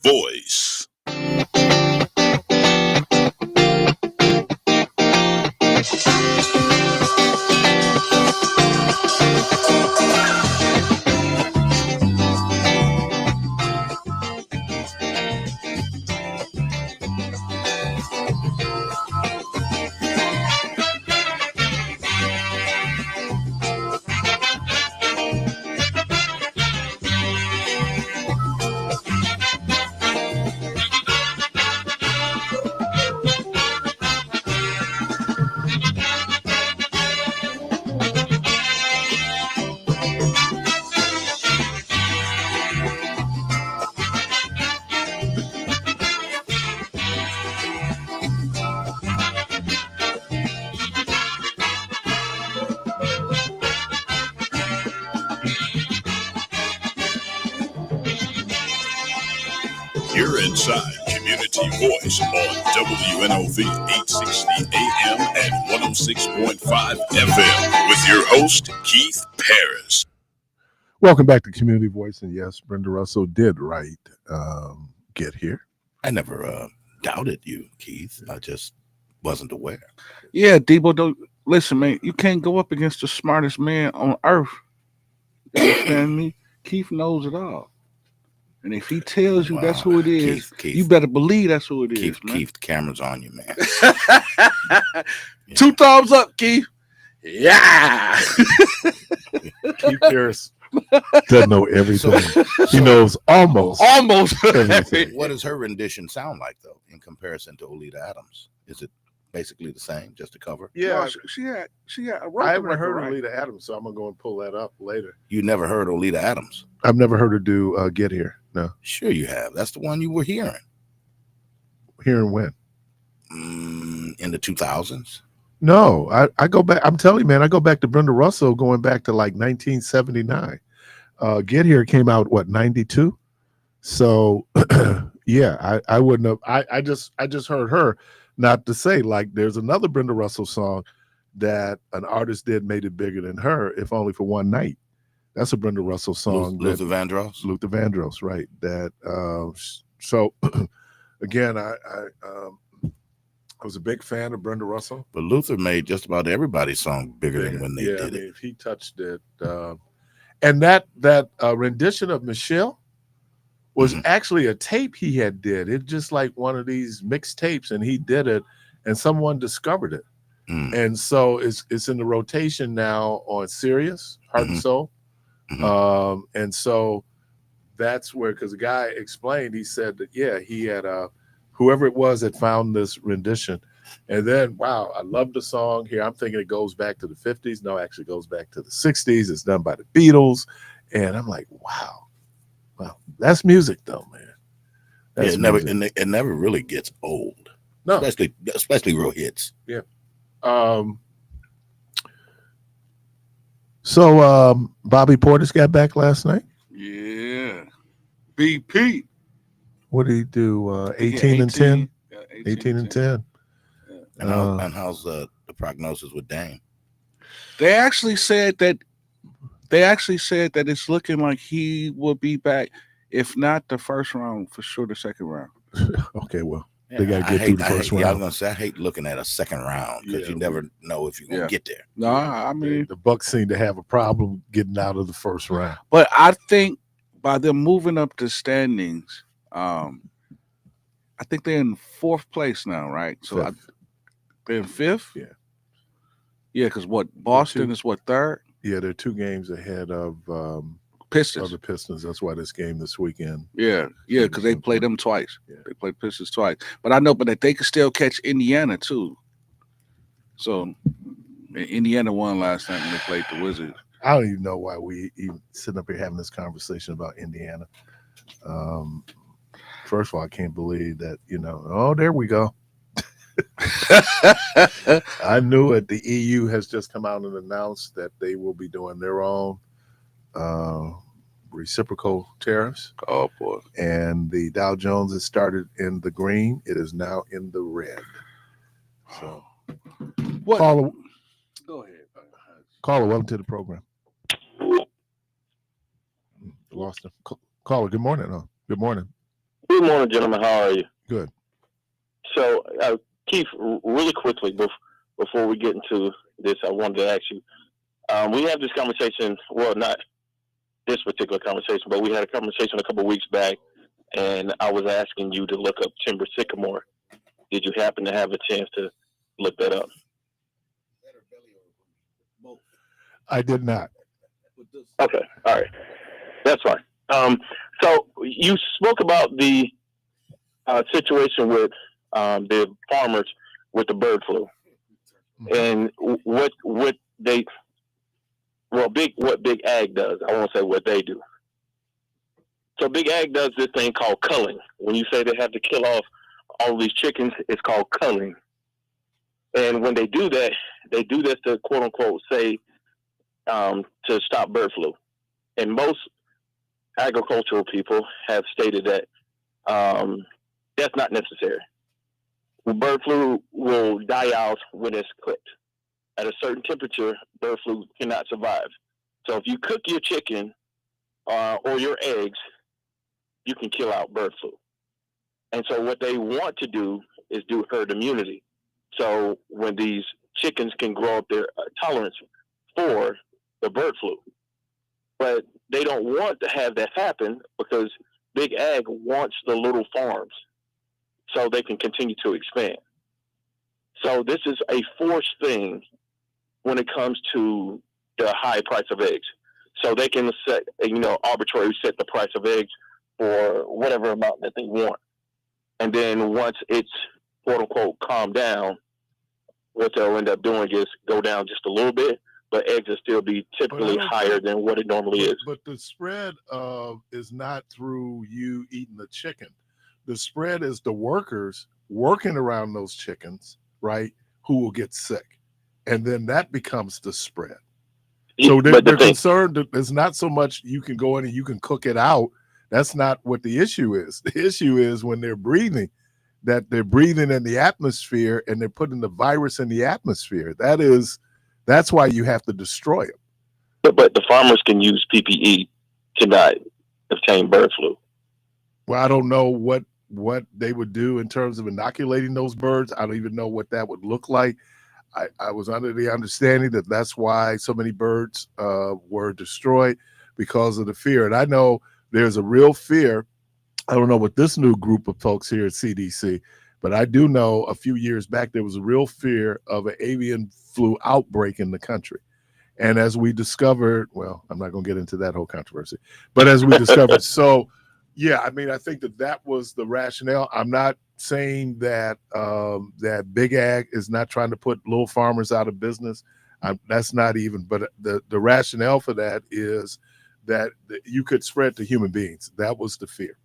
Voice. You're inside Community Voice on WNOV 860 AM and 106.5 FM with your host, Keith Parris. Welcome back to Community Voice. And yes, Brenda Russell did write Get Here. I never doubted you, Keith. I just wasn't aware. Yeah, Debo, don't listen, man. You can't go up against the smartest man on earth. You understand me? Keith knows it all. And if he tells you that's who it is, Keith, you better believe that's who it is, man. Keith, the camera's on you, man. Yeah. 2 thumbs up, Keith. Yeah. Keith Parris doesn't know everything. He knows almost everything. What does her rendition sound like, though, in comparison to Olita Adams? Is it basically the same, just a cover? Yeah, no, she had I haven't heard Olita Adams, so I'm gonna go and pull that up later. You never heard Olita Adams? I've never heard her do Get Here. No. Sure you have. That's the one you were hearing. Hearing when? In the 2000s? No, I go back. I'm telling you, man, I go back to Brenda Russell going back to like 1979. Get Here came out, what, 92? So, yeah, I wouldn't have. I just heard her. Not to say, like, there's another Brenda Russell song that an artist did, made it bigger than her, if only for one night. That's a Brenda Russell song. Luther Vandross? Luther Vandross, right. That so again, I was a big fan of Brenda Russell. But Luther made just about everybody's song bigger than when they did it. If he touched it. And that rendition of Michelle was actually a tape he had did. It's just like one of these mixed tapes, and he did it, and someone discovered it. And so it's in the rotation now on Sirius, Heart and Soul. And so that's where, because the guy explained, he said that, yeah, he had whoever it was had found this rendition. And then, wow, I love the song here. I'm thinking it goes back to the 50s. No, it actually goes back to the 60s. It's done by the Beatles. And I'm like, wow, that's music though, man. That's it never really gets old. No, especially real hits. Yeah. So Bobby Portis got back last night. Yeah. BP. What did he do? 18 and 10. Yeah, 18 and 10. Yeah. And how's the prognosis with Dame? They actually said that it's looking like he will be back, if not the first round, for sure the second round. Okay, well, they got to get through the first round. Yeah, I was gonna say I hate looking at a second round because you never know if you're gonna get there. No, I mean the Bucks seem to have a problem getting out of the first round. But I think by them moving up the standings, I think they're in 4th place now, right? So they're in 5th. Yeah, because what Boston is what 3rd. Yeah, they're 2 games ahead of Pistons. Of the Pistons. That's why this game this weekend. Yeah, because they played them twice. Yeah. They played Pistons twice. But I know, that they could still catch Indiana too. So Indiana won last night when they played the Wizards. I don't even know why we even sitting up here having this conversation about Indiana. First of all, I can't believe that, oh, there we go. I knew it. The EU has just come out and announced that they will be doing their own reciprocal tariffs. Oh boy! And the Dow Jones has started in the green. It is now in the red. So, what? Caller, go ahead. Caller, welcome to the program. Lost him. Caller, good morning. Good morning. Good morning, gentlemen. How are you? Good. So, Keith, really quickly before we get into this, I wanted to ask you. We have this conversation. Well, not this particular conversation, but we had a conversation a couple of weeks back, and I was asking you to look up timber sycamore. Did you happen to have a chance to look that up? I did not. Okay, all right, that's fine. So you spoke about the situation with the farmers with the bird flu, and what Big Ag does. I won't say what they do. So Big Ag does this thing called culling. When you say they have to kill off all these chickens, it's called culling. And when they do that, they do this to quote unquote say to stop bird flu. And most agricultural people have stated that that's not necessary. Bird flu will die out when it's cooked. At a certain temperature, bird flu cannot survive. So if you cook your chicken or your eggs, you can kill out bird flu. And so what they want to do is do herd immunity. So when these chickens can grow up their tolerance for the bird flu. But they don't want to have that happen because Big Ag wants the little farms so they can continue to expand. So this is a forced thing when it comes to the high price of eggs. So they can set, arbitrarily set the price of eggs for whatever amount that they want. And then once it's quote unquote calmed down, what they'll end up doing is go down just a little bit, but eggs will still be typically higher than what it normally is. But the spread is not through you eating the chicken. The spread is the workers working around those chickens, right, who will get sick. And then that becomes the spread. So they're concerned that it's not so much you can go in and you can cook it out. That's not what the issue is. The issue is when they're breathing, that they're breathing in the atmosphere and they're putting the virus in the atmosphere. That's why you have to destroy it. But the farmers can use PPE to not obtain bird flu. Well, I don't know what they would do in terms of inoculating those birds. I don't even know what that would look like. I was under the understanding that that's why so many birds were destroyed because of the fear. And I know there's a real fear. I don't know what this new group of folks here at CDC, but I do know a few years back there was a real fear of an avian flu outbreak in the country. And as we discovered, well, I'm not going to get into that whole controversy, but as we discovered, so yeah, I mean, I think that was the rationale. I'm not saying that that Big Ag is not trying to put little farmers out of business. That's not even, but the rationale for that is that you could spread to human beings. That was the fear.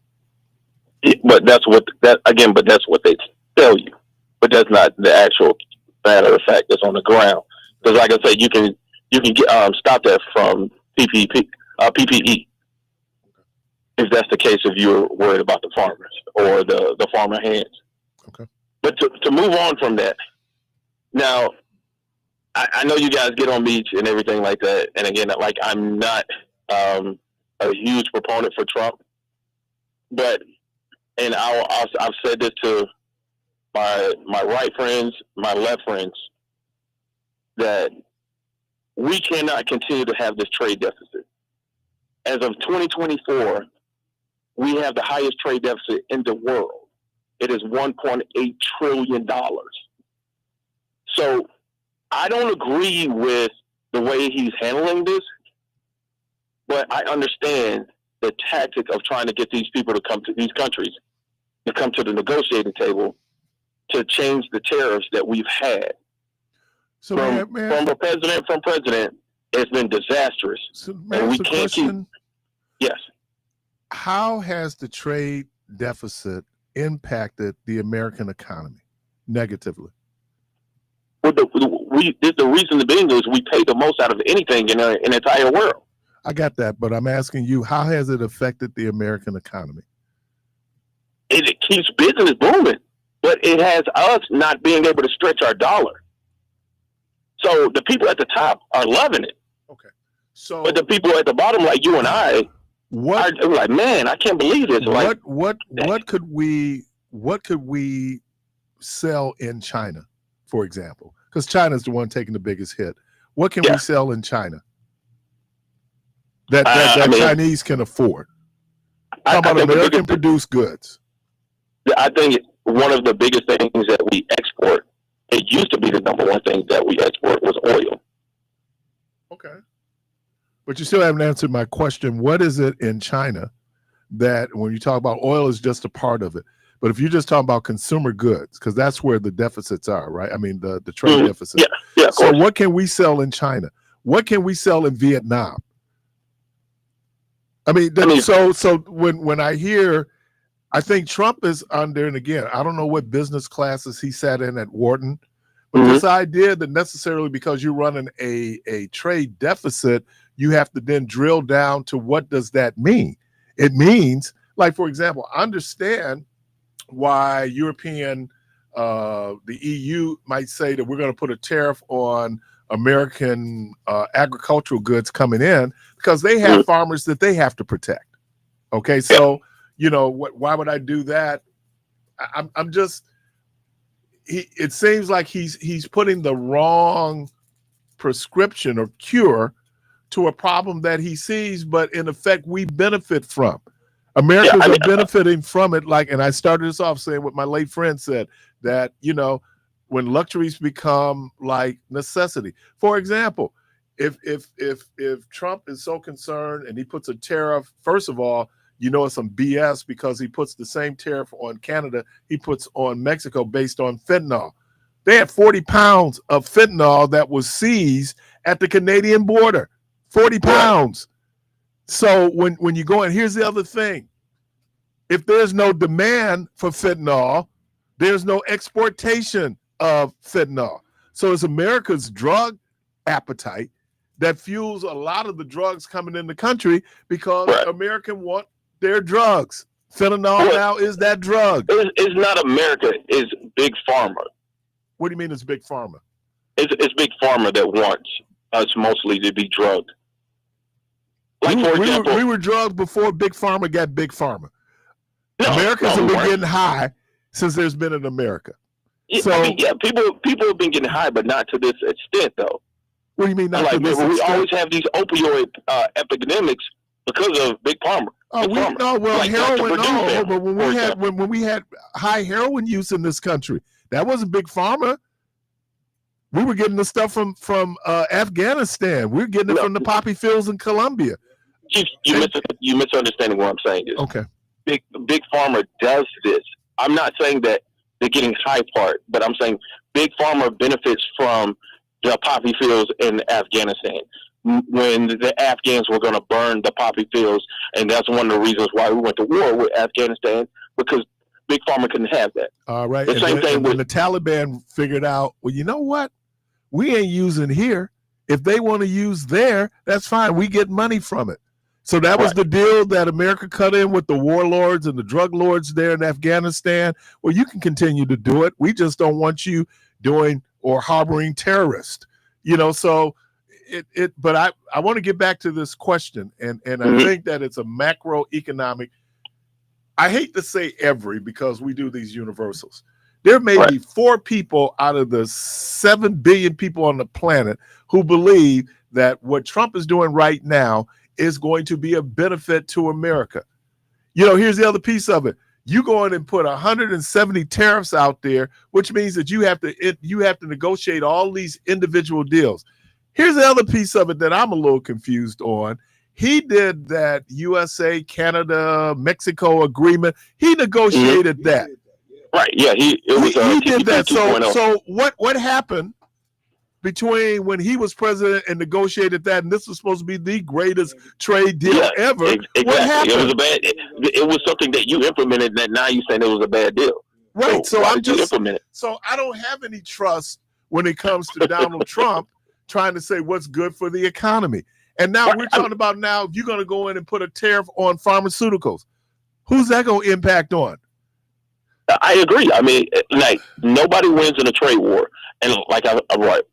But that's what they tell you. But that's not the actual matter of fact that's on the ground. Because, like I said, you can get stop that from PPE. If that's the case, if you're worried about the farmers or the farmer hands. Okay. But to move on from that, now I know you guys get on me and everything like that. And again, like I'm not a huge proponent for Trump, but I've said this to my right friends, my left friends, that we cannot continue to have this trade deficit. As of 2024, we have the highest trade deficit in the world. It is $1.8 trillion. So I don't agree with the way he's handling this, but I understand the tactic of trying to get these people to come to these countries, to come to the negotiating table to change the tariffs that we've had. So from president, it's been disastrous. So and we can't keep. Yes. How has the trade deficit impacted the American economy negatively? Well, the reason being is we pay the most out of anything in the entire world. I got that, but I'm asking you, how has it affected the American economy? It keeps business booming, but it has us not being able to stretch our dollar. So the people at the top are loving it. Okay. So, but the people at the bottom, like you and I, What I'm like, man, I can't believe this. Like, what could we sell in China, for example? Because China's the one taking the biggest hit. What can we sell in China that Chinese can afford? How about American produced goods? I think one of the biggest things that we export, it used to be the number one thing that we export was oil. Okay. But you still haven't answered my question. What is it in China that, when you talk about oil, is just a part of it? But if you're just talking about consumer goods, because that's where the deficits are, right? I mean, the trade deficit. Yeah. So what can we sell in China? What can we sell in Vietnam? So when I hear, I think Trump is under, and again, I don't know what business classes he sat in at Wharton, but this idea that necessarily because you're running a trade deficit, you have to then drill down to what does that mean? It means, like, for example, understand why European, the EU might say that we're going to put a tariff on American agricultural goods coming in because they have farmers that they have to protect. Okay, so why would I do that? I'm just, it seems like he's putting the wrong prescription or cure to a problem that he sees, but in effect we benefit from. Americans are benefiting from it. Like, and I started this off saying what my late friend said, that, when luxuries become like necessity. For example, if Trump is so concerned and he puts a tariff, first of all, it's some BS because he puts the same tariff on Canada he puts on Mexico based on fentanyl. They had 40 pounds of fentanyl that was seized at the Canadian border. 40 pounds. So when you go in, here's the other thing. If there's no demand for fentanyl, there's no exportation of fentanyl. So it's America's drug appetite that fuels a lot of the drugs coming in the country because Americans want their drugs. Fentanyl now is that drug. It's not America, it's Big Pharma. What do you mean it's Big Pharma? It's Big Pharma that wants us mostly to be drugged. Like, for example, we were drugged before Big Pharma got Big Pharma. Americans have been getting high since there's been an America. People have been getting high, but not to this extent, though. What do you mean? We always have these opioid epidemics because of Big Pharma. Heroin. But when we had high heroin use in this country, that wasn't Big Pharma. We were getting the stuff from Afghanistan. We were getting it from the poppy fields in Colombia. You misunderstanding what I'm saying is. Okay. Big Pharma does this. I'm not saying that they're getting high part, but I'm saying Big Pharma benefits from the poppy fields in Afghanistan when the Afghans were going to burn the poppy fields, and that's one of the reasons why we went to war with Afghanistan, because Big Pharma couldn't have that. All right. The same thing when the Taliban figured out, well, you know what? We ain't using here. If they want to use there, that's fine. We get money from it. So that was the deal that America cut in with the warlords and the drug lords there in Afghanistan. Well, you can continue to do it. We just don't want you doing or harboring terrorists. So but I want to get back to this question, and I think that it's a macroeconomic. I hate to say every, because we do these universals. There may be 4 people out of the 7 billion people on the planet who believe that what Trump is doing right now is going to be a benefit to America. Here's the other piece of it. You go in and put 170 tariffs out there, which means that you have to negotiate all these individual deals. Here's the other piece of it that I'm a little confused on. He did that USA, Canada, Mexico agreement. He negotiated that. Right. Yeah. He did that. So what happened between when he was president and negotiated that, and this was supposed to be the greatest trade deal ever? Exactly. What happened? It was something that you implemented that now you're saying it was a bad deal. Right. So I'm just implement it. So I don't have any trust when it comes to Donald Trump trying to say what's good for the economy. And now we're talking about if you're going to go in and put a tariff on pharmaceuticals, who's that going to impact on? I agree. I mean, like, nobody wins in a trade war. And like I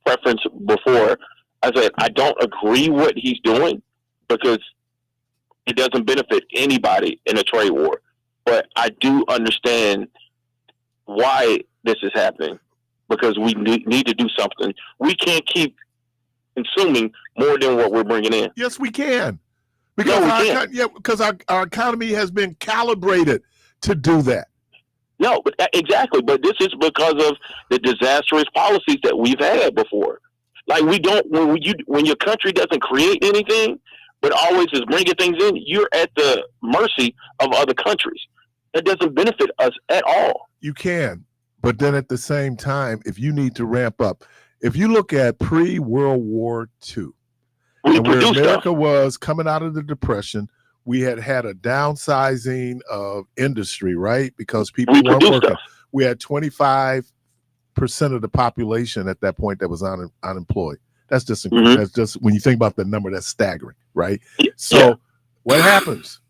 referenced before, I said, I don't agree what he's doing, because It doesn't benefit anybody in a trade war. But I do understand why this is happening, because we need to do something. We can't keep consuming more than what we're bringing in. Yes, we can. Because because our economy has been calibrated to do that. No, but exactly. But this is because of the disastrous policies that we've had before. Like, we don't, when your country doesn't create anything, but always is bringing things in, you're at the mercy of other countries. That doesn't benefit us at all. You can, but then at the same time, if you need to ramp up, if you look at pre-World War II, and where America was coming out of the Depression, we had a downsizing of industry, right? Because people weren't working. Stuff. We had 25% of the population at that point that was unemployed. That's just that's just, when you think about the number, that's staggering, right? So what happens?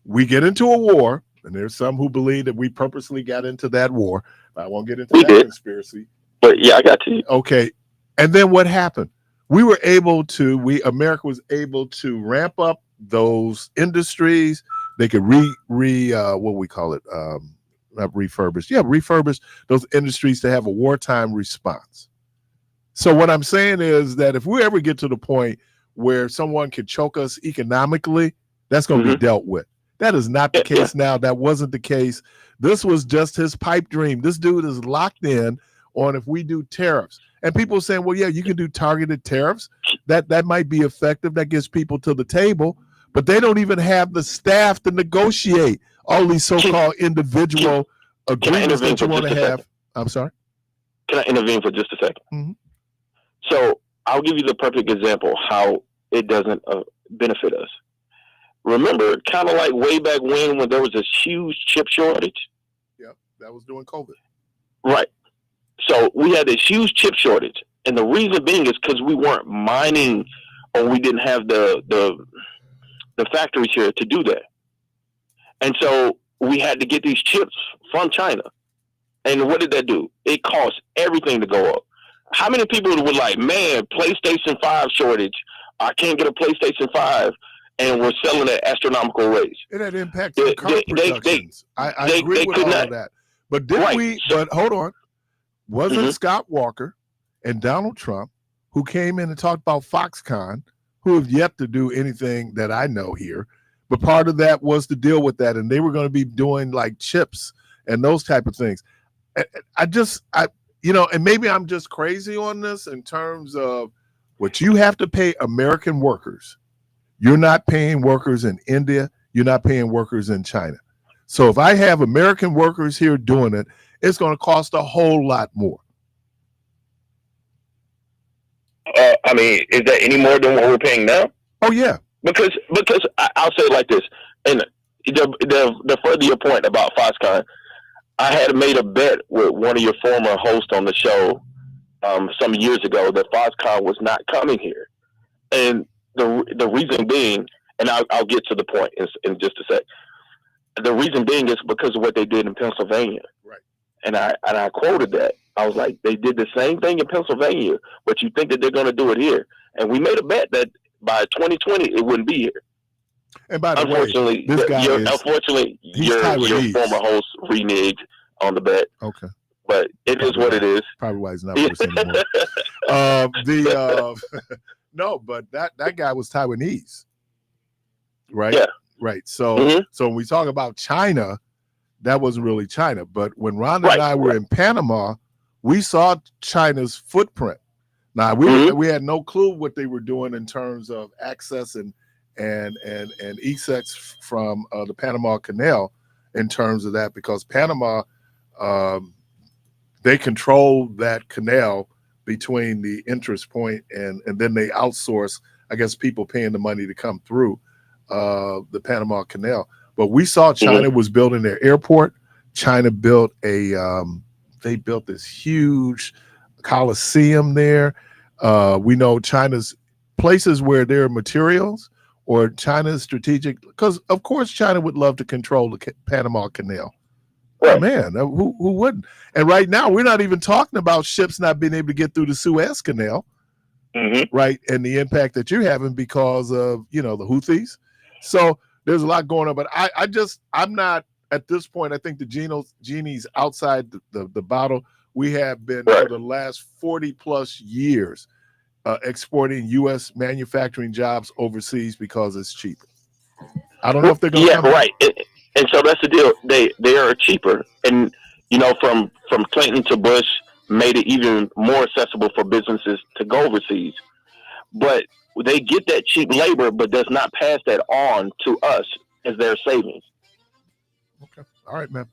We get into a war, and there's some who believe that we purposely got into that war. I won't get into that conspiracy. But yeah, I got you. Okay. And then what happened? America was able to ramp up those industries. They could what we call it, not refurbish. Yeah, refurbish those industries to have a wartime response. So what I'm saying is that if we ever get to the point where someone can choke us economically, that's going to be dealt with. That is not the case now. That wasn't the case. This was just his pipe dream. This dude is locked in on if we do tariffs. And people are saying, well, yeah, you can do targeted tariffs. That might be effective. That gets people to the table. But they don't even have the staff to negotiate all these so-called individual agreements that you want to have. I'm sorry? Can I intervene for just a second? Mm-hmm. So I'll give you the perfect example how it doesn't benefit us. Remember, kind of like way back when there was a huge chip shortage? Yeah, that was during COVID. Right. So we had this huge chip shortage. And the reason being is because we weren't mining, or we didn't have the factories here to do that. And so we had to get these chips from China. And what did that do? It caused everything to go up. How many people were like, man, PlayStation 5 shortage, I can't get a PlayStation 5, and we're selling at astronomical rates. It had impact on car productions. I agree with all of that. But but hold on. Wasn't Scott Walker and Donald Trump, who came in and talked about Foxconn, who have yet to do anything that I know here, but part of that was to deal with that, and they were going to be doing like chips and those type of things. And maybe I'm just crazy on this in terms of what you have to pay American workers. You're not paying workers in India. You're not paying workers in China. So if I have American workers here doing it, it's going to cost a whole lot more. I mean, is that any more than what we're paying now? Oh, yeah. Because I'll say it like this, and the further your point about Foxconn, I had made a bet with one of your former hosts on the show some years ago that Foxconn was not coming here. And the reason being, and I'll get to the point in just a sec. The reason being is because of what they did in Pennsylvania. Right. And I quoted that. I was like, they did the same thing in Pennsylvania, but you think that they're going to do it here. And we made a bet that by 2020, it wouldn't be here. And by the way, this guy your former host reneged on the bet. Okay. But it is what it is. Probably why he's not with us anymore. No, but that guy was Taiwanese. Right? Yeah. Right. So so when we talk about China, that wasn't really China. But when Rhonda and I were in Panama, we saw China's footprint. Now we had no clue what they were doing in terms of access and egress from the Panama Canal in terms of that, because Panama they control that canal between the interest point and then they outsource, I guess, people paying the money to come through the Panama Canal. But we saw China was building their airport. China built they built this huge coliseum there. We know China's places where there are materials, or China's strategic, because of course China would love to control the Panama Canal. Oh, man, who wouldn't? And right now we're not even talking about ships not being able to get through the Suez Canal, right? And the impact that you're having because of, the Houthis. So there's a lot going on. But I'm not at this point. I think the genie's outside the bottle. We have been for the last 40 plus years exporting U.S. manufacturing jobs overseas because it's cheaper. I don't know if they're going to come back. And so that's the deal. They are cheaper, and from Clinton to Bush made it even more accessible for businesses to go overseas. But they get that cheap labor, but does not pass that on to us as their savings. Okay. All right, man.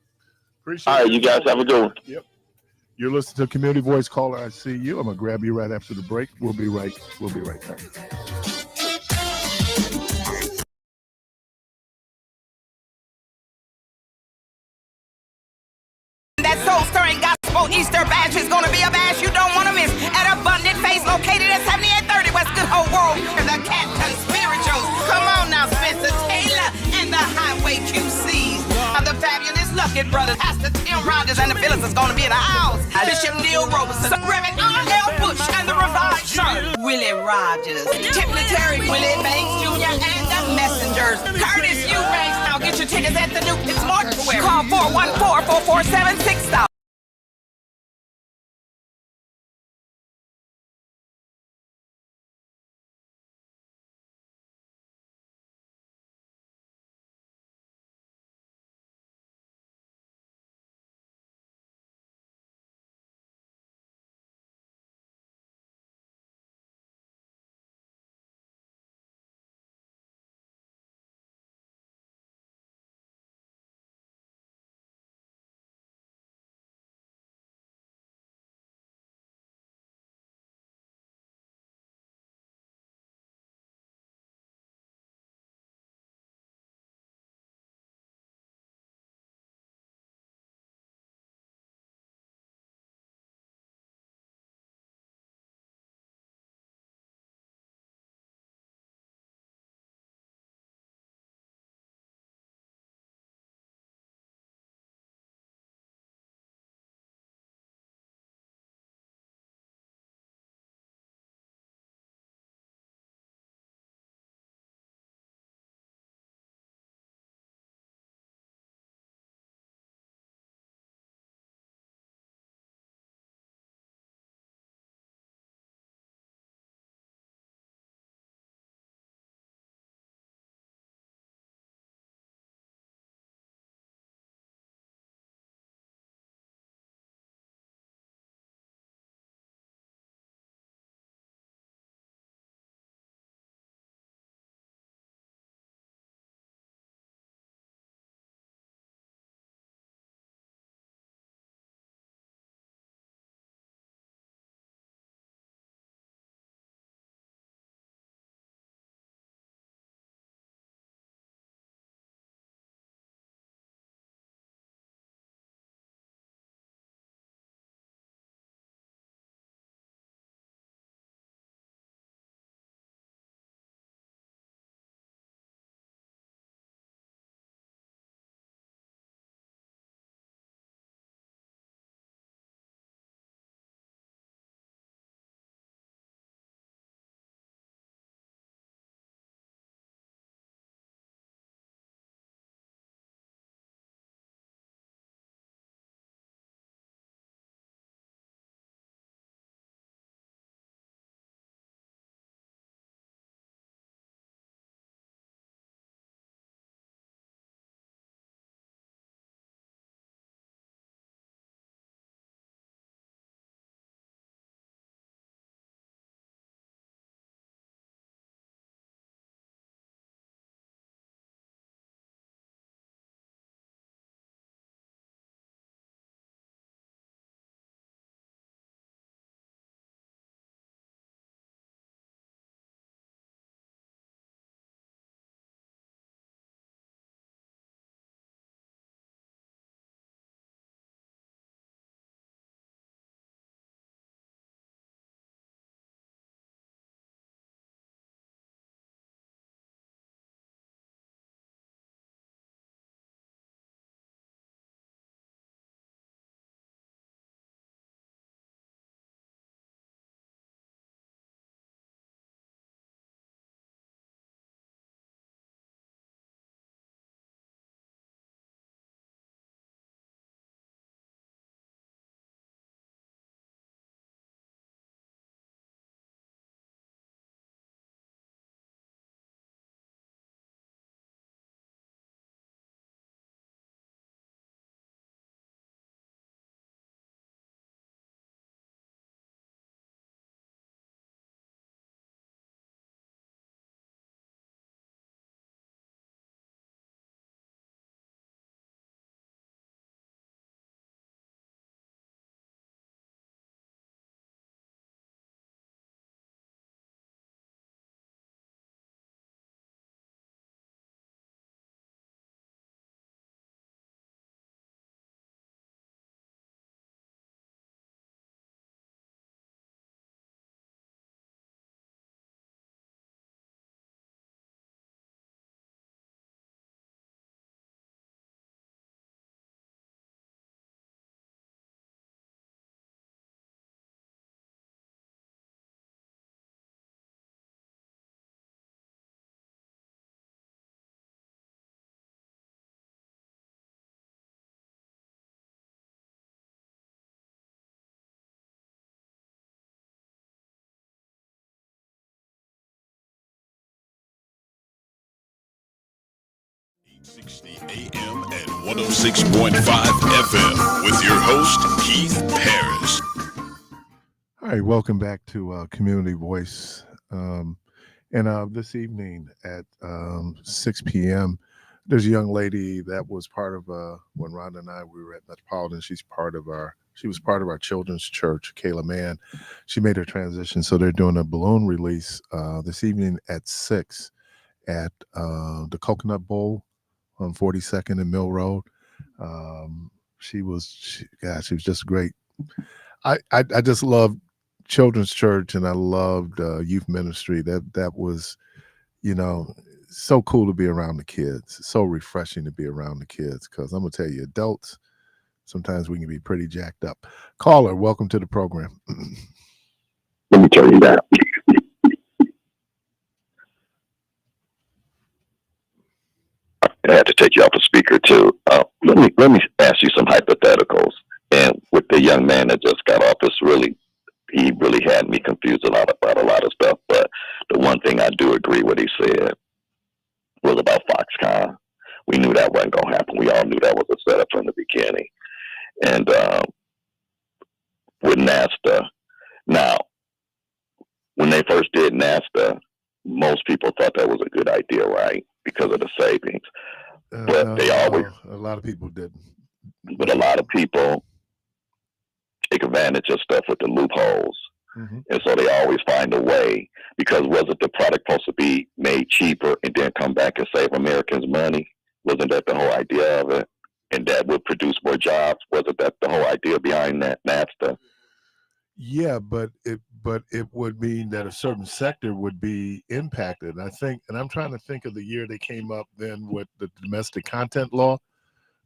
Appreciate it. All right, you guys have a good one. Yep. You're listening to Community Voice Caller. I see you. I'm gonna grab you right after the break. We'll be right back. That soul-stirring gospel Easter bash is gonna be a bash you don't wanna miss at Abundant Face, located at 7830 West Good Hope Road. The Captain Spirituals. Come on now, Spencer Taylor and the Highway QCs. The fabulous Lucky Brothers, Pastor Tim Rogers and the Phillips is gonna be in the house. Bishop Neil Robeson, Reverend R.L. Bush and the Revived Son, Willie Rogers, Tiffany Terry, Willie Banks Jr. and the Messengers. Curtis Eubanks. Now get your tickets at the New Pitts Mortuary. Call 414-447-6000. 860 AM and 106.5 FM with your host, Keith Parris. All right, welcome back to Community Voice. And this evening at 6 p.m., there's a young lady that was part of when Rhonda and I we were at Metropolitan. She was part of our children's church, Kayla Mann. She made her transition, so they're doing a balloon release this evening at 6 at the Coconut Bowl on 42nd and Mill Road. She was just great. I just loved children's church, and I loved youth ministry. That was, so cool to be around the kids. It's so refreshing to be around the kids, because I'm gonna tell you, adults, sometimes we can be pretty jacked up. Caller, welcome to the program. Let me tell you that. I had to take you off the speaker too. Let me ask you some hypotheticals. And with the young man that just got off, he really had me confused about a lot of stuff. But the one thing I do agree with he said was about Foxconn. We knew that wasn't going to happen. We all knew that was a setup from the beginning. And with NASTA, now, when they first did NASTA, most people thought that was a good idea, right? Because of the savings. But a lot of people didn't. But a lot of people take advantage of stuff with the loopholes. Mm-hmm. And so they always find a way, because wasn't the product supposed to be made cheaper and then come back and save Americans money? Wasn't that the whole idea of it? And that would produce more jobs? Wasn't that the whole idea behind that NAFTA? Yeah, but it would mean that a certain sector would be impacted. I think, and I'm trying to think of the year they came up then with the domestic content law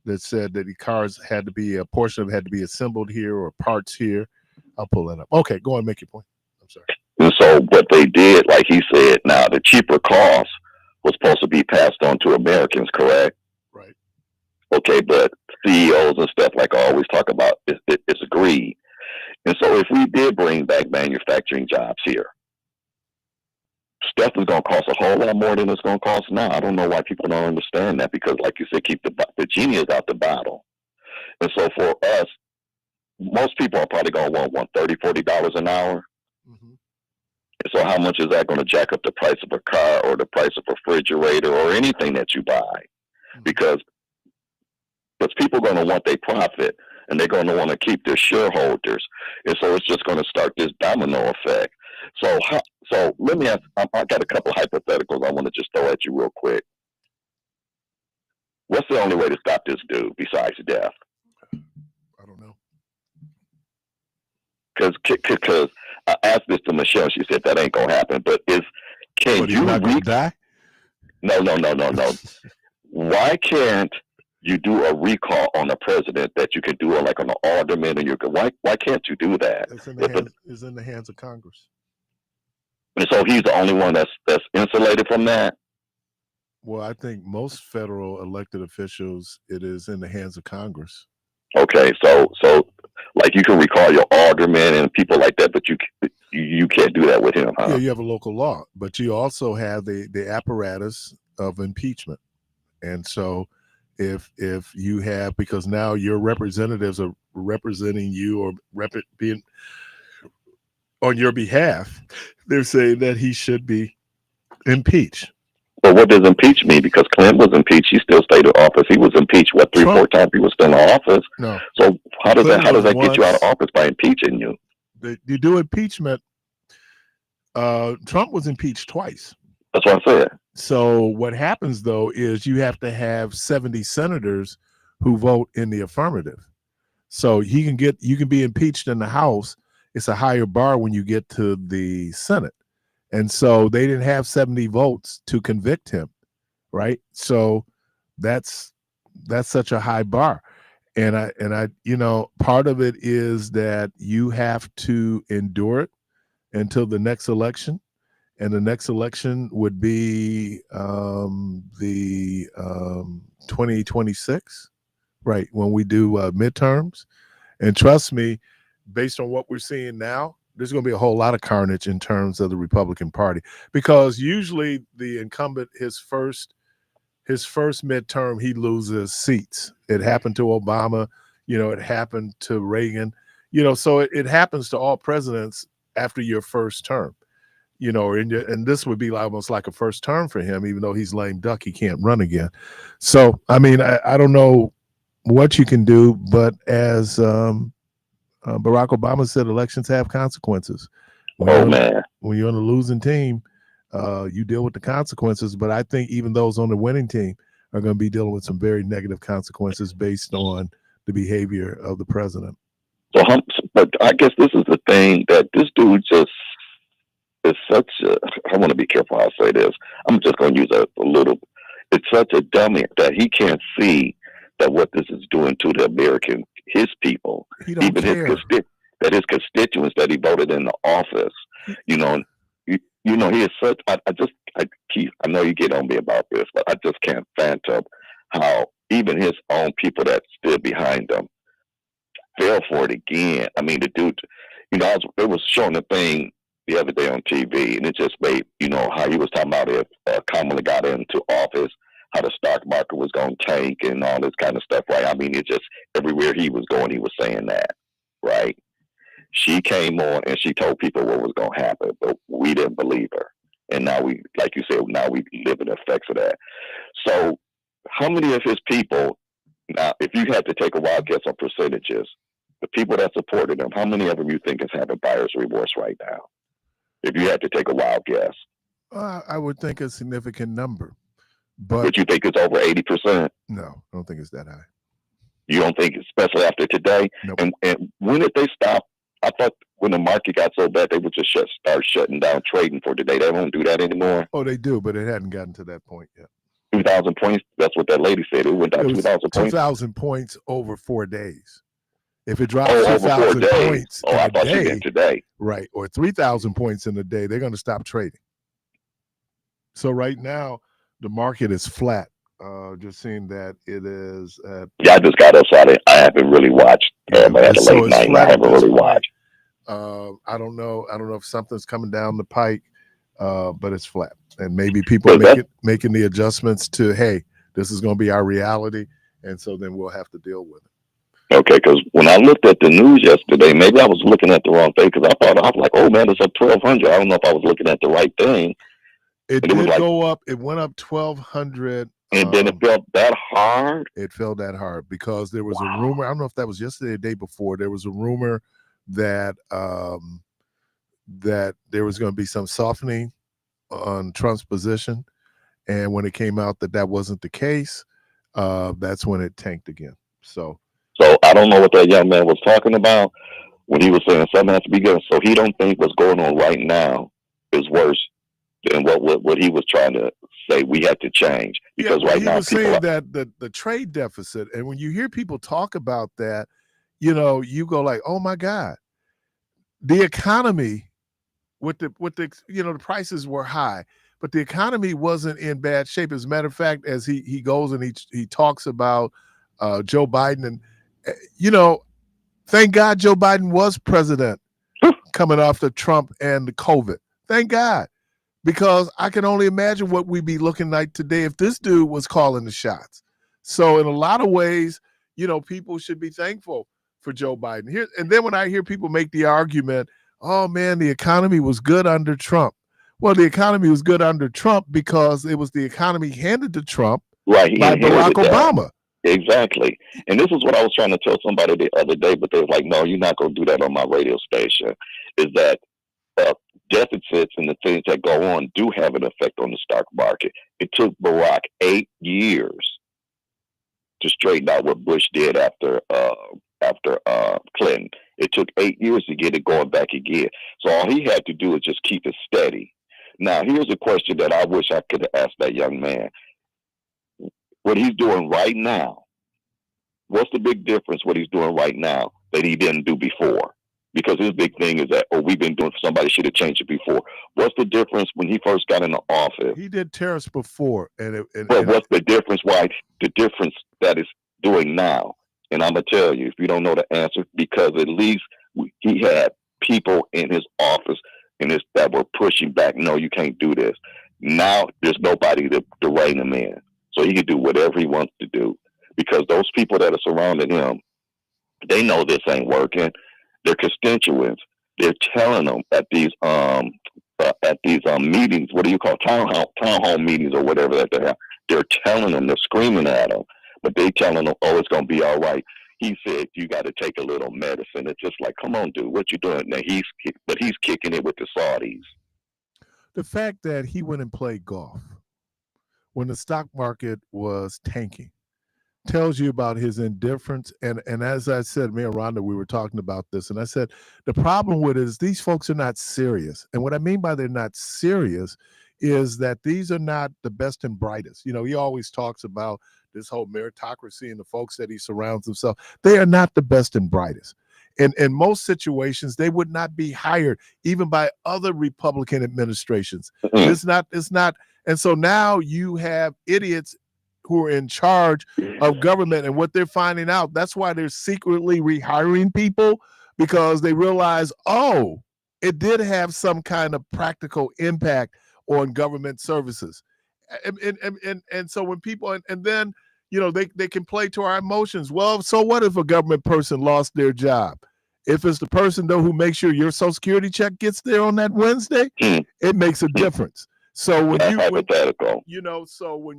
that said that the cars had to be, a portion of it had to be assembled here or parts here. I'll pull that up. Okay, go on, make your point. I'm sorry. And so what they did, like he said, now the cheaper cost was supposed to be passed on to Americans, correct? Right. Okay, but CEOs and stuff like I always talk about, it's greed. And so if we did bring back manufacturing jobs here, stuff is going to cost a whole lot more than it's going to cost now. I don't know why people don't understand that, because like you said, keep the genie is out the bottle. And so for us, most people are probably going to want $30, $40 an hour. Mm-hmm. And so how much is that going to jack up the price of a car or the price of a refrigerator or anything that you buy? Mm-hmm. Because people are going to want their profit, and they're going to want to keep their shareholders. And so it's just going to start this domino effect. So let me ask, I got a couple of hypotheticals I want to just throw at you real quick. What's the only way to stop this dude besides death? I don't know. Because I asked this to Michelle, she said that ain't going to happen. But can you die? No. Why can't you do a recall on a president that you can do it like on an alderman? And why can't you do that? It's in the hands of Congress. And so he's the only one that's insulated from that? Well, I think most federal elected officials, it is in the hands of Congress. Okay, so like you can recall your aldermen and people like that, but you can't do that with him, huh? Yeah, you have a local law, but you also have the apparatus of impeachment. And so if you have, because now your representatives are representing you or being on your behalf, they're saying that he should be impeached. But what does impeach mean? Because Clinton was impeached, he still stayed in office. He was impeached, 3-4 times he was still in office? No. So how does that get you out of office by impeaching you? You do impeachment. Trump was impeached twice. That's what I said. So what happens though is you have to have 70 senators who vote in the affirmative. So you can be impeached in the House. It's a higher bar when you get to the Senate. And so they didn't have 70 votes to convict him, right? So that's such a high bar. And I part of it is that you have to endure it until the next election. And the next election would be the 2026, right, when we do midterms. And trust me, based on what we're seeing now, there's going to be a whole lot of carnage in terms of the Republican Party, because usually the incumbent, his first his first midterm, he loses seats. It happened to Obama. It happened to Reagan. So it happens to all presidents after your first term. And this would be almost like a first term for him, even though he's lame duck, he can't run again. So, I mean, I don't know what you can do, but as Barack Obama said, elections have consequences. When you're on a losing team, you deal with the consequences. But I think even those on the winning team are going to be dealing with some very negative consequences based on the behavior of the president. So, but I guess this is the thing that this dude just is such a, I want to be careful how I say this. I'm just going to use a little, it's such a dummy that he can't see that what this is doing to the American, his people, even care. his constituents that he voted in the office, he is such, I know you get on me about this, but I just can't fathom how even his own people that stood behind him fell for it again. I mean, the dude, it was showing a thing the other day on TV, and it just made, how he was talking about if Kamala got into office, how the stock market was going to tank and all this kind of stuff, right? I mean, it just, everywhere he was going, he was saying that, right? She came on and she told people what was going to happen, but we didn't believe her. And now we, like you said, now we live in the effects of that. So how many of his people, now, if you had to take a wild guess on percentages, the people that supported him, how many of them you think is having buyer's remorse right now? If you had to take a wild guess. I would think a significant number. But you think it's over 80%? No, I don't think it's that high. You don't think, especially after today? Nope. And when did they stop? I thought when the market got so bad, they would just start shutting down trading for today. They won't do that anymore. Oh, they do, but it hadn't gotten to that point yet. 2,000 points. That's what that lady said. It went down 2,000 points. 2,000 points over 4 days. If it drops over 2,000 points in I a thought day, you meant today. Right, or 3,000 points in a day, they're going to stop trading. So right now, the market is flat. Just seeing that it is. I just got up, so I haven't really watched. I had a late night, and I haven't really watched. I don't know if something's coming down the pike, but it's flat, and maybe people are making the adjustments to, hey, this is going to be our reality, and so then we'll have to deal with it. Okay, because when I looked at the news yesterday, maybe I was looking at the wrong thing, because I was like, oh man, it's up 1,200. I don't know if I was looking at the right thing. It did go up. It went up 1,200. And then it felt that hard? It felt that hard because there was a rumor. I don't know if that was yesterday or the day before. There was a rumor that that there was going to be some softening on Trump's position. And when it came out that wasn't the case, that's when it tanked again. So I don't know what that young man was talking about when he was saying something has to be good. So he don't think what's going on right now is worse than what he was trying to say we had to change. Because right now, he was saying that the trade deficit, and when you hear people talk about that, you go like, oh my God, the economy with the the prices were high, but the economy wasn't in bad shape. As a matter of fact, as he goes and he talks about Joe Biden, and thank God Joe Biden was president coming off the Trump and the COVID. Thank God. Because I can only imagine what we'd be looking like today if this dude was calling the shots. So in a lot of ways, people should be thankful for Joe Biden. And then when I hear people make the argument, oh man, the economy was good under Trump. Well, the economy was good under Trump because it was the economy handed to Trump by Barack Obama. Exactly. And this is what I was trying to tell somebody the other day, but they was like, no, you're not going to do that on my radio station, is that deficits and the things that go on do have an effect on the stock market. It took Barack 8 years to straighten out what Bush did after Clinton. It took 8 years to get it going back again. So all he had to do is just keep it steady. Now, here's a question that I wish I could have asked that young man. What he's doing right now, what's the big difference what he's doing right now that he didn't do before? Because his big thing is that, we've been doing, somebody should have changed it before. What's the difference when he first got in the office? He did tariffs before. What's the difference? Why the difference that is doing now? And I'm going to tell you, if you don't know the answer, because at least he had people in his office that were pushing back, no, you can't do this. Now there's nobody to rein him in. so he can do whatever he wants to do. Because those people that are surrounding him, they know this ain't working. Their constituents, they're telling them at these meetings. What do you call town hall meetings or whatever that they have? They're telling them, they're screaming at them, but they telling them, "Oh, it's gonna be all right." He said, "You got to take a little medicine." It's just like, come on, dude, what you doing? Now he's kicking it with the Saudis. The fact that he went and played golf when the stock market was tanking tells you about his indifference. And as I said, me and Rhonda, we were talking about this, and I said, the problem with it is these folks are not serious. And what I mean by they're not serious is that these are not the best and brightest. You know, he always talks about this whole meritocracy and the folks that he surrounds himself. They are not the best and brightest. In most situations, they would not be hired even by other Republican administrations. It's not. And so now you have idiots who are in charge of government, and what they're finding out, that's why they're secretly rehiring people, because they realize, oh, it did have some kind of practical impact on government services. And so when people, and then, you know, they can play to our emotions. Well, so what if a government person lost their job? If it's the person, though, who makes sure your Social Security check gets there on that Wednesday, it makes a difference. So when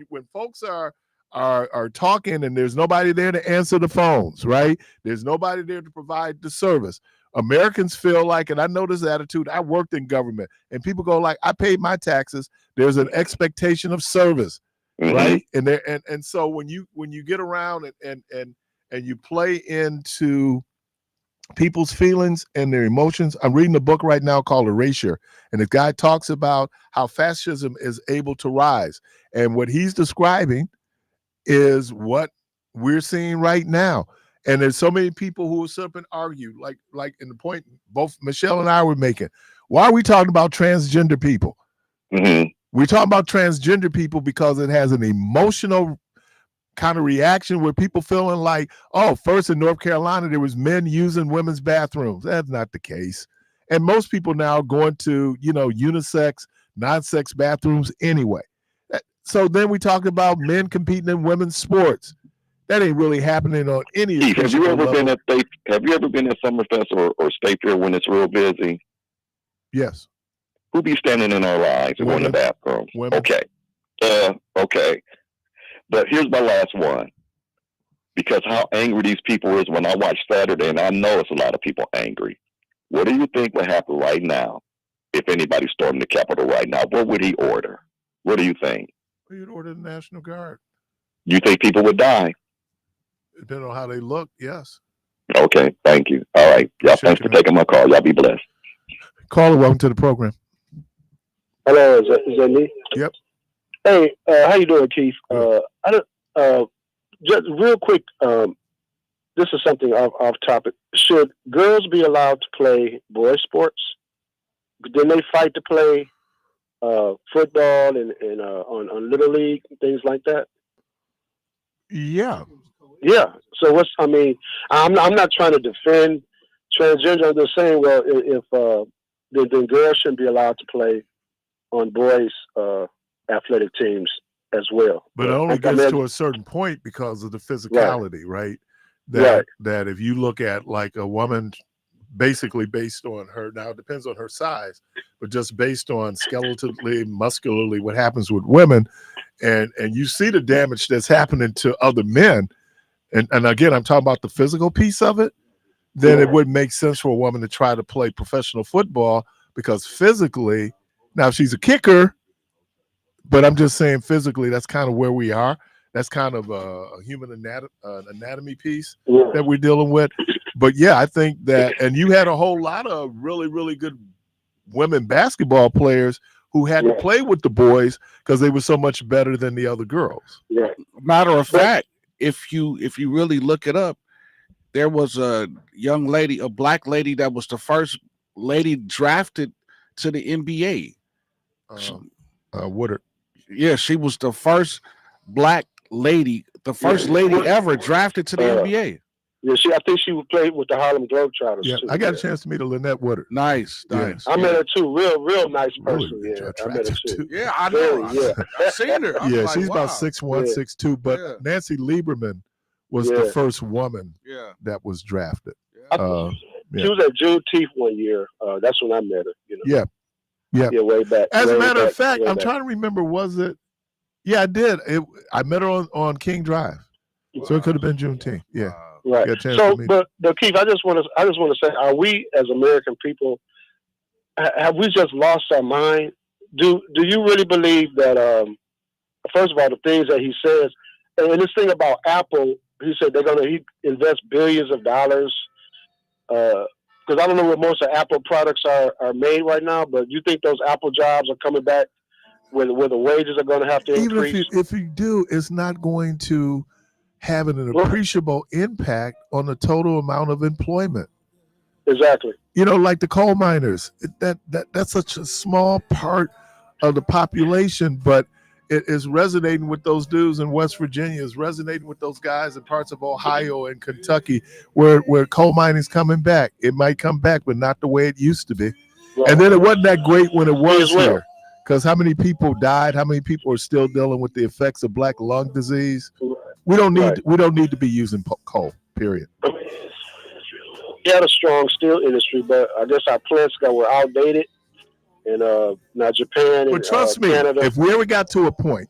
when folks are talking and there's nobody there to answer the phones, right? There's nobody there to provide the service. Americans feel like, and I know this attitude, I worked in government, and people go like, I paid my taxes. There's an expectation of service, right? And so when you get around and you play into people's feelings and their emotions. I'm reading a book right now called Erasure, and the guy talks about how fascism is able to rise. And what he's describing is what we're seeing right now. And there's so many people who will sit up and argue, like in the point both Michelle and I were making. Why are we talking about transgender people? We're talking about transgender people because it has an emotional kind of reaction where people feeling like, oh, first in North Carolina, there was men using women's bathrooms. That's not the case. And most people now are going to, unisex, non-sex bathrooms anyway. So then we talk about men competing in women's sports. That ain't really happening on any. Have you ever been at Summerfest or State Fair when it's real busy? Yes. Who be standing in our lines and going to the bathroom? Women. Okay. Okay. But here's my last one. Because how angry these people is when I watch Saturday, and I know it's a lot of people angry. What do you think would happen right now if anybody stormed the Capitol right now? What would he order? What do you think? He'd order the National Guard. You think people would die? Depending on how they look, yes. Okay, thank you. All right. Y'all, thanks for taking my call. Y'all be blessed. Caller, welcome to the program. Hello, is that me? Yep. Hey, how you doing, Keith? Just real quick, this is something off topic. Should girls be allowed to play boy sports? Didn't they fight to play football and on Little League and things like that? Yeah. Yeah. So I'm not trying to defend transgender. I'm just saying, well, if then girls shouldn't be allowed to play on boys' athletic teams as well. But it only gets to a certain point because of the physicality, right? That if you look at like a woman, basically based on her, now it depends on her size, but just based on skeletally, muscularly, what happens with women, and you see the damage that's happening to other men, and again, I'm talking about the physical piece of it, then it wouldn't make sense for a woman to try to play professional football because physically, now if she's a kicker, but I'm just saying physically, that's kind of where we are. That's kind of a human anatomy piece that we're dealing with. But yeah, I think that, and you had a whole lot of really, really good women basketball players who had to play with the boys because they were so much better than the other girls. Yeah. Matter of fact, if you really look it up, there was a young lady, a black lady that was the first lady drafted to the NBA. Woodard. Yeah, she was the first black lady, the first lady ever drafted to the NBA. Yeah, I think she played with the Harlem Globetrotters. Yeah, too. I got a chance to meet Lynette Woodard. Nice. I met her too. Real nice person. Really Yeah, I met her too. Yeah, I Very, know. yeah. I seen her. I'm Yeah, like, she's wow. about 6'1", Yeah. 6'2", but Yeah. Nancy Lieberman was Yeah. the first woman Yeah. that was drafted. Yeah. Yeah. She was at Juneteenth one year. That's when I met her. You know. Yeah. Yeah, way back. As a way matter back, of fact, way I'm back. trying to remember, was it? Yeah, I did. I met her on King Drive. So it could have been Juneteenth. Yeah. Right. Got a chance So, to meet. but Keith, I just want to say, are we as American people, have we just lost our mind? Do you really believe that? First of all, the things that he says, and this thing about Apple, he said he invest billions of dollars. Because I don't know where most of Apple products are made right now, but you think those Apple jobs are coming back where the wages are going to have to Even increase? if you do, it's not going to have an appreciable impact on the total amount of employment. Exactly. You know, like the coal miners, that's such a small part of the population, but it is resonating with those dudes in West Virginia, is resonating with those guys in parts of Ohio and Kentucky where coal mining is coming back. It might come back, but not the way it used to be. Right. And then it wasn't that great when it was well. here. Because how many people died? How many people are still dealing with the effects of black lung disease? We don't need to be using coal. Period. We had a strong steel industry, but I guess our plants were outdated. And now Japan and But trust me, Canada. if we ever got to a point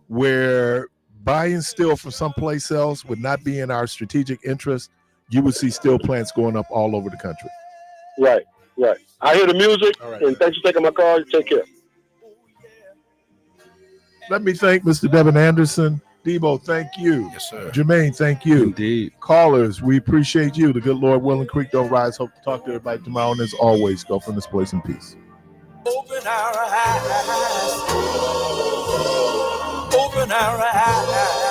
where buying steel from someplace else would not be in our strategic interest, you would see steel plants going up all over the country. Right. I hear the music, All right, and thanks for taking my call. Take care. Let me thank Mr. Devin Anderson. Debo, thank you. Yes, sir. Jermaine, thank you. Indeed. Callers, we appreciate you. The good Lord willing, creek don't rise. Hope to talk to everybody tomorrow. And as always, go from this place in peace. Open our eyes. Open our eyes.